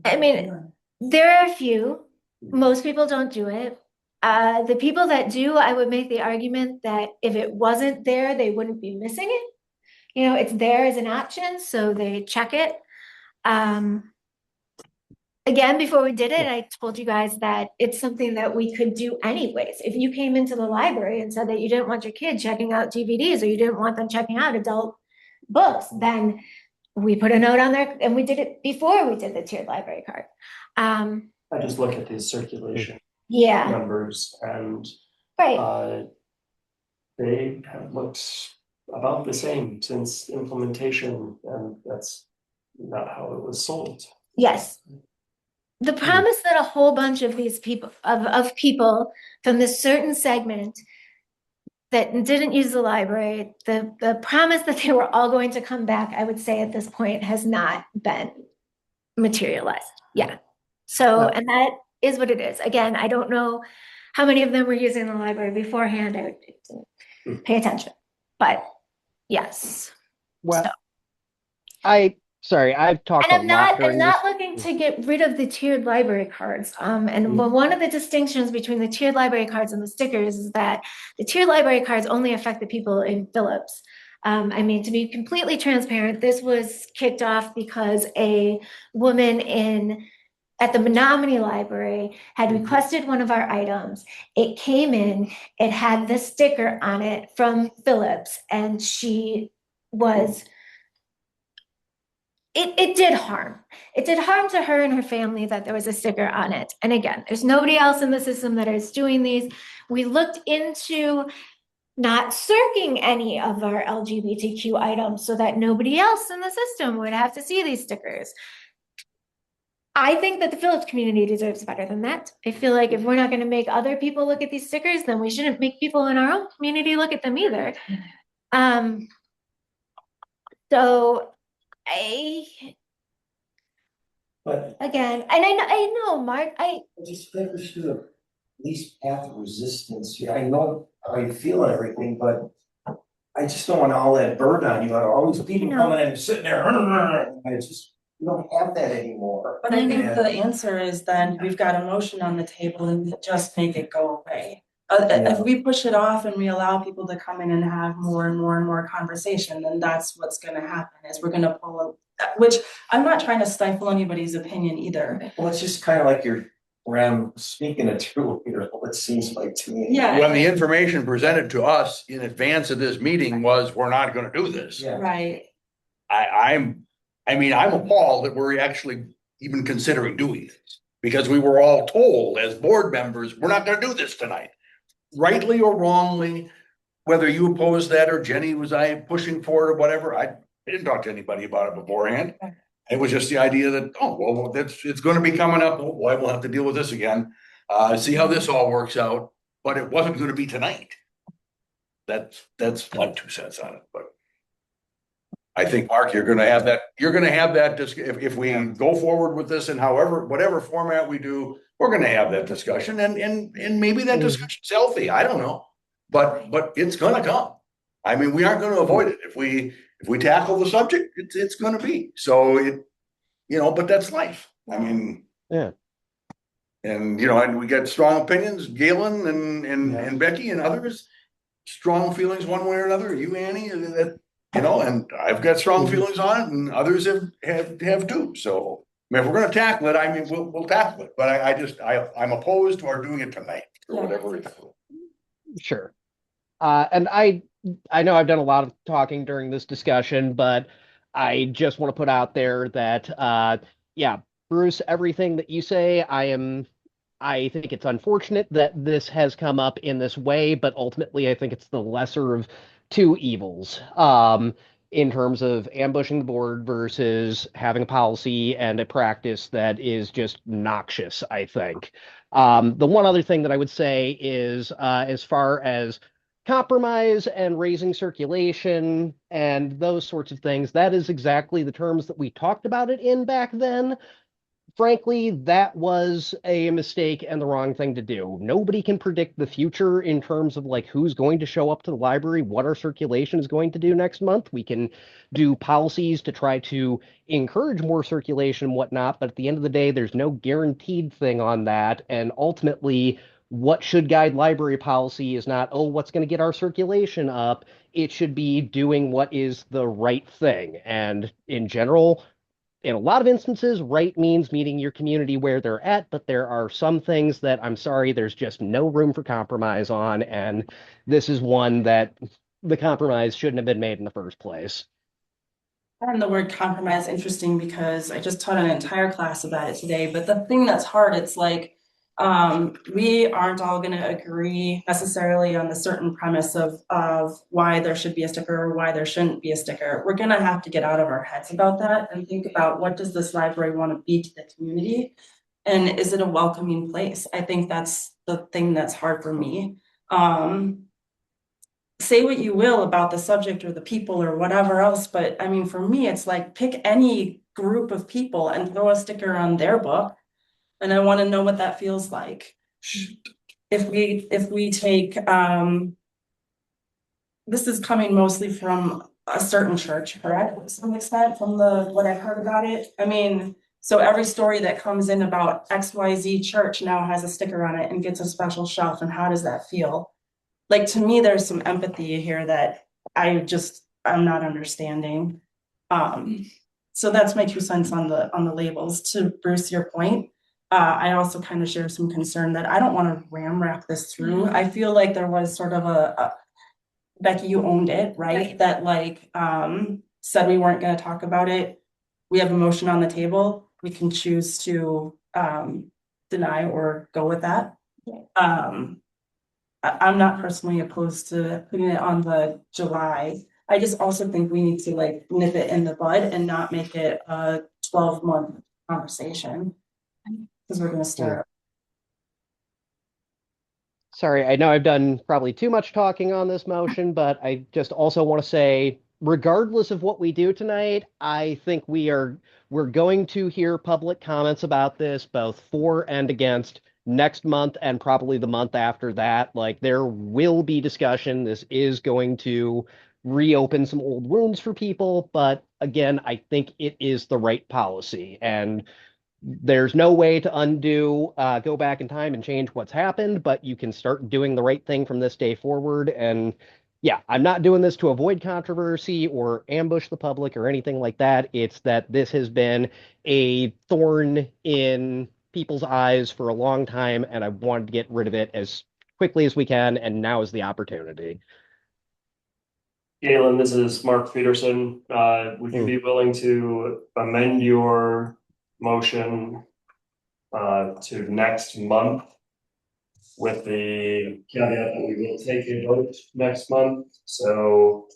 I mean, there are a few. Most people don't do it. The people that do, I would make the argument that if it wasn't there, they wouldn't be missing it. It's there as an option, so they check it. Again, before we did it, I told you guys that it's something that we could do anyways. If you came into the library and said that you didn't want your kid checking out DVDs or you didn't want them checking out adult books, then we put a note on there and we did it before we did the tiered library card. I just look at the circulation Yeah, numbers and right. They have looked about the same since implementation, and that's not how it was sold. Yes. The promise that a whole bunch of these people, of people from this certain segment that didn't use the library, the promise that they were all going to come back, I would say at this point has not been materialized. Yeah. So, and that is what it is. Again, I don't know how many of them were using the library beforehand. I would pay attention, but yes. Well, so. I've talked And I'm not looking to get rid of the tiered library cards. And one of the distinctions between the tiered library cards and the stickers is that the tiered library cards only affect the people in Phillips. To be completely transparent, this was kicked off because a woman at the Menominee Library had requested one of our items. It came in, it had the sticker on it from Phillips, and she was it did harm. It did harm to her and her family that there was a sticker on it. And again, there's nobody else in the system that is doing these. We looked into not circling any of our LGBTQ items so that nobody else in the system would have to see these stickers. I think that the Phillips community deserves better than that. I feel like if we're not going to make other people look at these stickers, then we shouldn't make people in our own community look at them either. But again, and I know, Mark, I just think we should have at least path of resistance here. I know how you feel and everything, but I just don't want all that burden on you. All these people coming in and sitting there. We don't have that anymore. But I think the answer is then we've got a motion on the table and just make it go away. If we push it off and we allow people to come in and have more and more and more conversation, then that's what's going to happen is we're going to pull which I'm not trying to stifle anybody's opinion either. Well, it's just kind of like you're where I'm speaking it through, it seems like to me. Yeah. When the information presented to us in advance of this meeting was, we're not gonna do this. Yeah. Right. I mean, I'm appalled that we're actually even considering doing this. Because we were all told as board members, we're not gonna do this tonight. Rightly or wrongly, whether you opposed that or Jenny was pushing for it or whatever, I didn't talk to anybody about it beforehand. It was just the idea that, oh, well, it's gonna be coming up, oh boy, we'll have to deal with this again. See how this all works out, but it wasn't gonna be tonight. That's my 2 cents on it, but. I think, Mark, you're gonna have that, if we go forward with this in whatever format we do, we're gonna have that discussion and maybe that discussion's healthy, I don't know. But it's gonna come. I mean, we aren't gonna avoid it. If we tackle the subject, it's gonna be, so but that's life. I mean. Yeah. And, and we get strong opinions, Galen and Becky and others, strong feelings one way or another, you, Annie, that. And I've got strong feelings on it and others have too. So, I mean, if we're gonna tackle it, I mean, we'll tackle it, but I'm opposed to our doing it tonight or whatever it's. Sure. And I know I've done a lot of talking during this discussion, but I just want to put out there that, yeah, Bruce, everything that you say, I think it's unfortunate that this has come up in this way, but ultimately I think it's the lesser of two evils, in terms of ambushing the board versus having a policy and a practice that is just noxious, I think. The one other thing that I would say is, as far as compromise and raising circulation and those sorts of things, that is exactly the terms that we talked about it in back then. Frankly, that was a mistake and the wrong thing to do. Nobody can predict the future in terms of like who's going to show up to the library, what our circulation is going to do next month. We can do policies to try to encourage more circulation and whatnot, but at the end of the day, there's no guaranteed thing on that. And ultimately, what should guide library policy is not, oh, what's going to get our circulation up? It should be doing what is the right thing. And in general, in a lot of instances, right means meeting your community where they're at, but there are some things that I'm sorry, there's just no room for compromise on, and this is one that the compromise shouldn't have been made in the first place. I find the word compromise interesting because I just taught an entire class about it today, but the thing that's hard, it's like, we aren't all gonna agree necessarily on the certain premise of why there should be a sticker or why there shouldn't be a sticker. We're gonna have to get out of our heads about that and think about what does this library want to be to the community? And is it a welcoming place? I think that's the thing that's hard for me. Say what you will about the subject or the people or whatever else, but I mean, for me, it's like pick any group of people and throw a sticker on their book. And I want to know what that feels like. If we take, this is coming mostly from a certain church, correct? To some extent from what I've heard about it. I mean, so every story that comes in about XYZ church now has a sticker on it and gets a special shelf. And how does that feel? Like, to me, there's some empathy here that I'm not understanding. So that's my 2 cents on the labels. To Bruce, your point. I also kind of share some concern that I don't want to ramrock this through. I feel like there was sort of a Becky, you owned it, right? That like said we weren't going to talk about it. We have a motion on the table. We can choose to deny or go with that. I'm not personally opposed to putting it on the July. I just also think we need to like nip it in the bud and not make it a 12-month conversation. Because we're gonna start. Sorry, I know I've done probably too much talking on this motion, but I just also want to say, regardless of what we do tonight, I think we're going to hear public comments about this, both for and against, next month and probably the month after that. Like, there will be discussion. This is going to reopen some old wounds for people, but again, I think it is the right policy. And there's no way to go back in time and change what's happened, but you can start doing the right thing from this day forward. And yeah, I'm not doing this to avoid controversy or ambush the public or anything like that. It's that this has been a thorn in people's eyes for a long time, and I wanted to get rid of it as quickly as we can, and now is the opportunity. Galen, this is Mark Peterson. Would you be willing to amend your motion to next month with the caveat that we will take a vote next month? So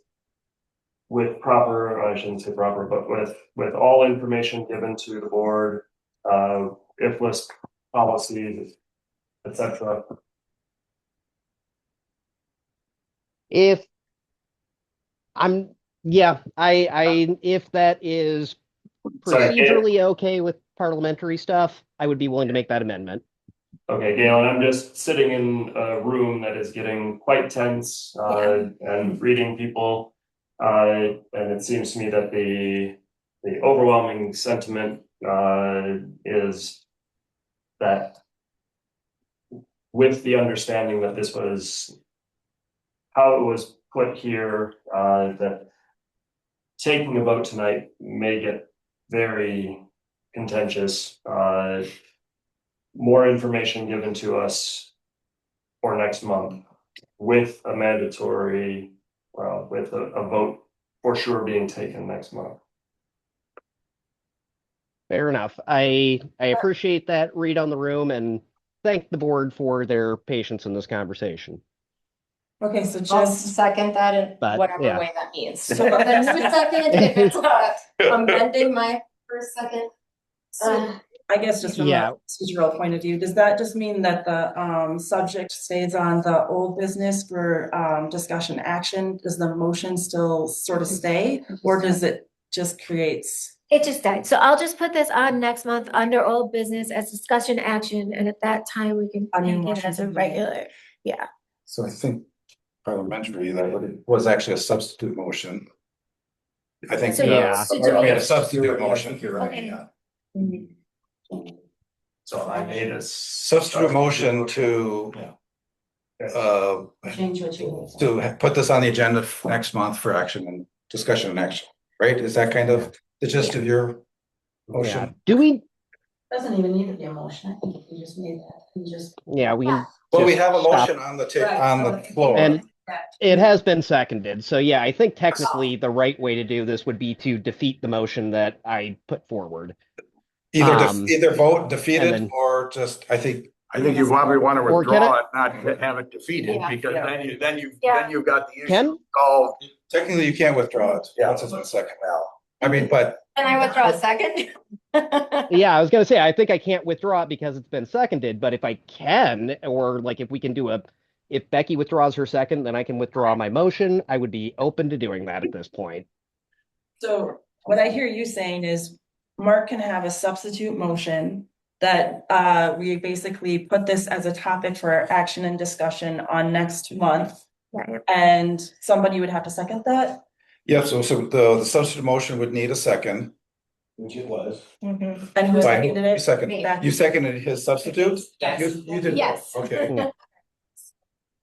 with proper, I shouldn't say proper, but with all information given to the board, if list policies, etc. If if that is procedurally okay with parliamentary stuff, I would be willing to make that amendment. Okay, Galen, I'm just sitting in a room that is getting quite tense, and reading people. And it seems to me that the overwhelming sentiment, is that with the understanding that this was how it was put here, that taking a vote tonight may get very contentious. More information given to us for next month with a mandatory, well, with a vote for sure being taken next month. Fair enough. I appreciate that read on the room and thank the board for their patience in this conversation. Okay, so I'll just second that in But, whatever yeah. way that means. So the new second, if it's amending my first second. I guess just from Yeah. a procedural point of view, does that just mean that the subject stays on the old business for discussion action? Does the motion still sort of stay, or does it just creates? It just died. So I'll just put this on next month under old business as discussion action, and at that time we can take it as a regular. Yeah. So I think parliamentary, that was actually a substitute motion. I think. So yeah. We had a substitute motion. You're right, Okay. yeah. So I made a substitute motion to Change what you. to put this on the agenda next month for action and discussion and action, right? Is that kind of the gist of your motion? Yeah. Do we? Doesn't even need to be a motion. I think if you just made that, you just. Yeah, we can. Well, we just have a stop. motion on the floor. And it has been seconded. So yeah, I think technically the right way to do this would be to defeat the motion that I put forward. Either vote defeated then- or just, I think you probably want to Or can withdraw it, not have it defeated, Yeah. because then you've got the issue Ken? solved. technically you can't withdraw it. Once it's been second now. I mean, but Can I withdraw a second? Yeah, I was gonna say I think I can't withdraw it because it's been seconded, but if I can, or like if we can do if Becky withdraws her second, then I can withdraw my motion. I would be open to doing that at this point. So what I hear you saying is Mark can have a substitute motion that we basically put this as a topic for action and discussion on next month. Right. And somebody would have to second that? yeah, so the substitute motion would need a second. Which it was. And who By seconded You it? second, you seconded his substitute? Yes. You did. Yes. Okay.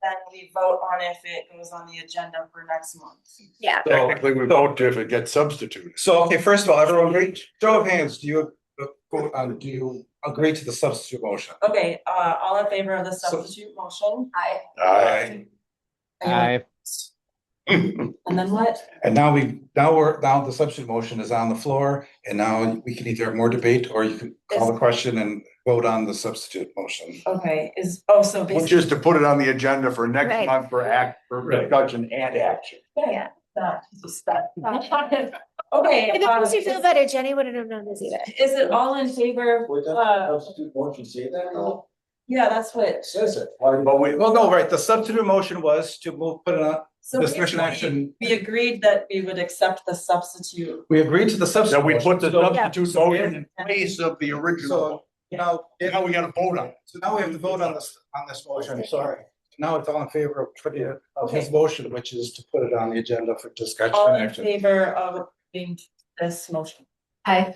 Then we vote on if it goes on the agenda for next month. Yeah. Technically, we vote if it gets substituted. So, okay, first of all, everyone agree, show of hands, do you agree to the substitute motion? Okay, all in favor of the substitute motion? Aye. I And then what? And now the substitute motion is on the floor, and now we can either have more debate, or you can call the question and vote on the substitute motion. Okay, so Which basically. is to put it on the agenda for next Right. month for discussion and action. Yeah. Okay, If it makes you feel better, Jenny wouldn't have known this either. is it all in favor? Would that substitute motion say that? No, Yeah, that's what. it says it. Why? But well, no, right, the substitute motion was to put it on So discussion basically, action. we agreed that we would accept the substitute. We agreed to the substitute. That we put the motion. substitute motion in place of the original. Now Now we gotta vote on it. So now we have to vote on this motion, I'm sorry. Now it's all in favor of his motion, which is to put it on the agenda for discussion All and in action. favor of approving this motion? Hi.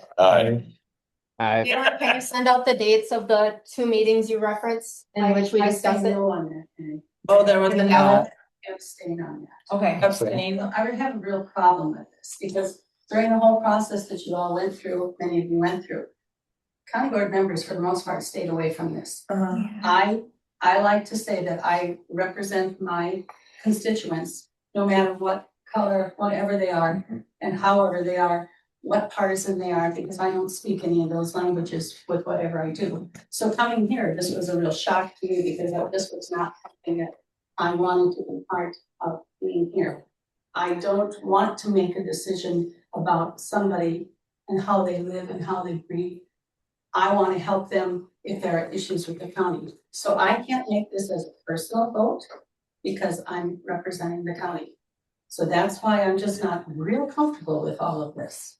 I Can you send out the dates of the 2 meetings you referenced in which we discussed it? No on that. Oh, there was another Abstain on that. Okay. Abstain. I would have a real problem with this because during the whole process that you all went through, many of you went through, county board members, for the most part, stayed away from this. Uh-huh. I like to say that I represent my constituents, no matter what color, whatever they are, and however they are, what partisan they are, because I don't speak any of those languages with whatever I do. So coming here, this was a real shock to me because this was not something that I wanted to be part of being here. I don't want to make a decision about somebody and how they live and how they breathe. I want to help them if there are issues with the county. So I can't make this as a personal vote because I'm representing the county. So that's why I'm just not real comfortable with all of this.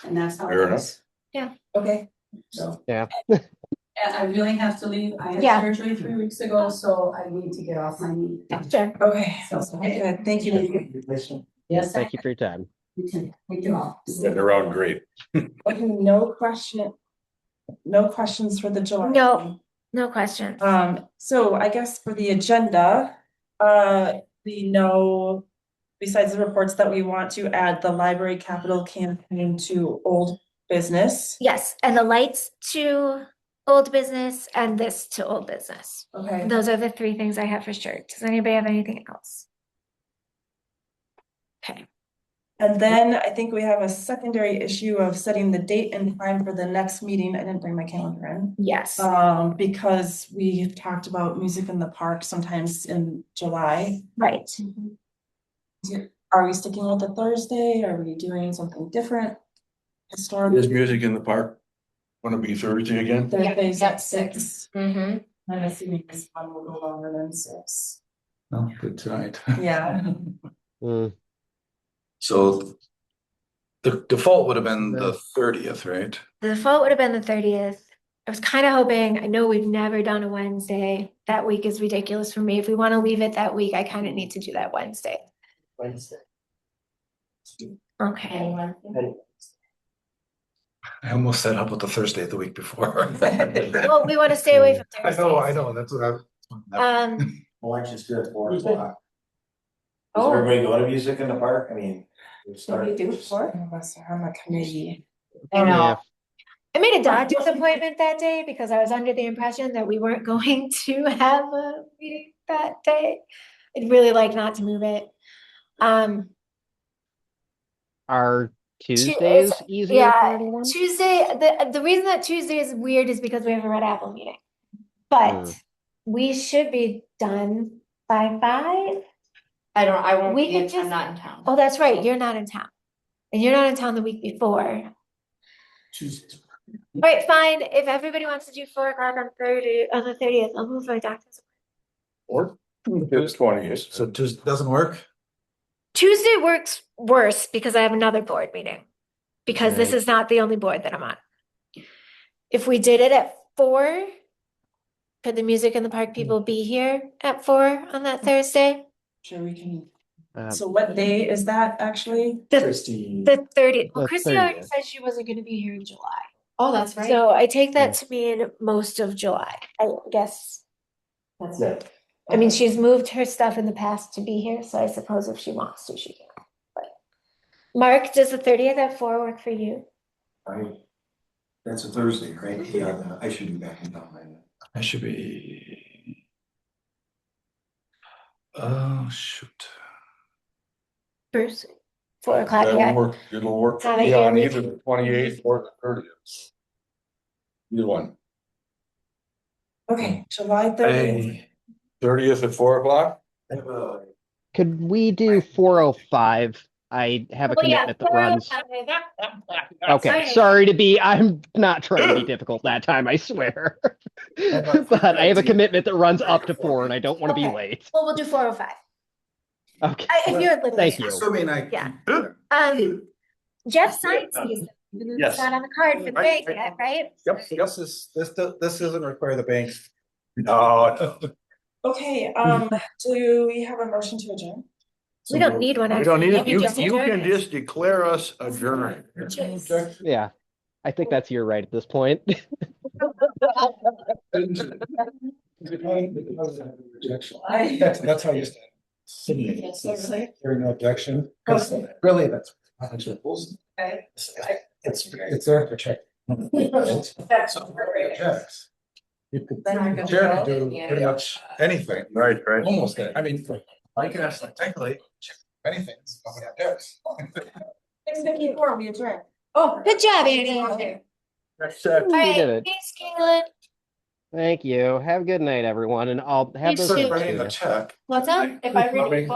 And that's how Fair it is. Yeah. Okay. So. Yeah. And I really have to leave. I had surgery 3 weeks ago, so I need to get off my knee. Sure. Okay. So, Good. Thank you. Yes. Thank you for your time. Thank you all. Getting around great. Okay, no questions for the July. No questions. So I guess for the agenda, we know, besides the reports, that we want to add the library capital campaign to old business. Yes, and the lights to old business and this to old business. Okay. Those are the 3 things I have for sure. Does anybody have anything else? Okay. And then I think we have a secondary issue of setting the date and time for the next meeting. I didn't bring my calendar in. Yes. Because we've talked about music in the park sometimes in July. Right. Are we sticking with the Thursday? Are we doing something different? Historical. Is music in the park gonna be Thursday again? Thursdays at 6. Mm-hmm. I'm assuming this one will go longer than 6. Oh, good tonight. Yeah. So the default would have been the 30th, right? The default would have been the 30th. I was kind of hoping, I know we've never done a Wednesday. That week is ridiculous for me. If we want to leave it that week, I kind of need to do that Wednesday. Okay. I almost set up with the Thursday of the week before. Well, we want to stay away from Thursdays. I know, that's what Election's good at 4 o'clock. Does Oh. everybody go to music in the park? I mean. Should we do 4? Some of us are on the committee. I know. I made a doctor's appointment that day because I was under the impression that we weren't going to have a meeting that day. I'd really like not to move it. Are Tuesdays easier for anyone? Tuesday, the reason that Tuesday is weird is because we have a Red Apple meeting. But we should be done by 5. I won't We be could in, just- I'm not in town. Oh, that's right, you're not in town. And you're not in town the week before. Tuesdays. Right, fine, if everybody wants to do 4 o'clock on the 30th, I'll move my doctor's. Or it's 20th. So it just doesn't work? Tuesday works worse because I have another board meeting. Because this Okay. is not the only board that I'm on. If we did it at 4, could the music in the park people be here at 4 on that Thursday? Sure, we can. So what day is that actually? The 30th. Well, The Chrissy already 30th. said she wasn't gonna be here in July. Oh, that's right. So I take that to mean most of July, I guess. That's it. I mean, she's moved her stuff in the past to be here, so I suppose if she wants to, she can. But Mark, does the 30th at 4 work for you? That's a Thursday, right? Yeah, I should be back in town by then. I should be. Oh, shoot. Bruce, 4 o'clock, That'll yeah. work, it'll work for Have it me on early. either the 28th or the 30th. Either one. Okay, July 30th. Hey, 30th at 4 o'clock? Could we do 4:05? I have a Well, yeah, commitment that runs. 4:05. Okay, Fine. sorry to be, I'm not trying to be difficult that time, I swear. But I have a commitment that runs up to 4 and I don't want to be Okay. late. Well, we'll do 4:05. Okay, If you're at liberty. thank you. Assuming I. Yeah. Jeff signs these. Even though it's Yes. not on the card for the bank yet, right? Yep, this doesn't require the banks. No, Okay, do we have a motion to adjourn? We don't need one. you don't need it. actually. You, just you adjourn can it. just declare us adjourned. Yeah, I think that's your right at this point. That's how you stand. Hearing no objection. 'Cause really, that's. It's there for check. Checks. You could, the chair could do pretty much anything. Right, right. Almost, I mean, I can actually technically check anything. Checks. 6:54, we adjourn. Oh, good job, Annie. That's set. All We right, did it. thanks, Caitlin. Thank you. Have a good night, everyone, and I'll have You those. too. links to Writing you. the check. What's up? If I read Nobody-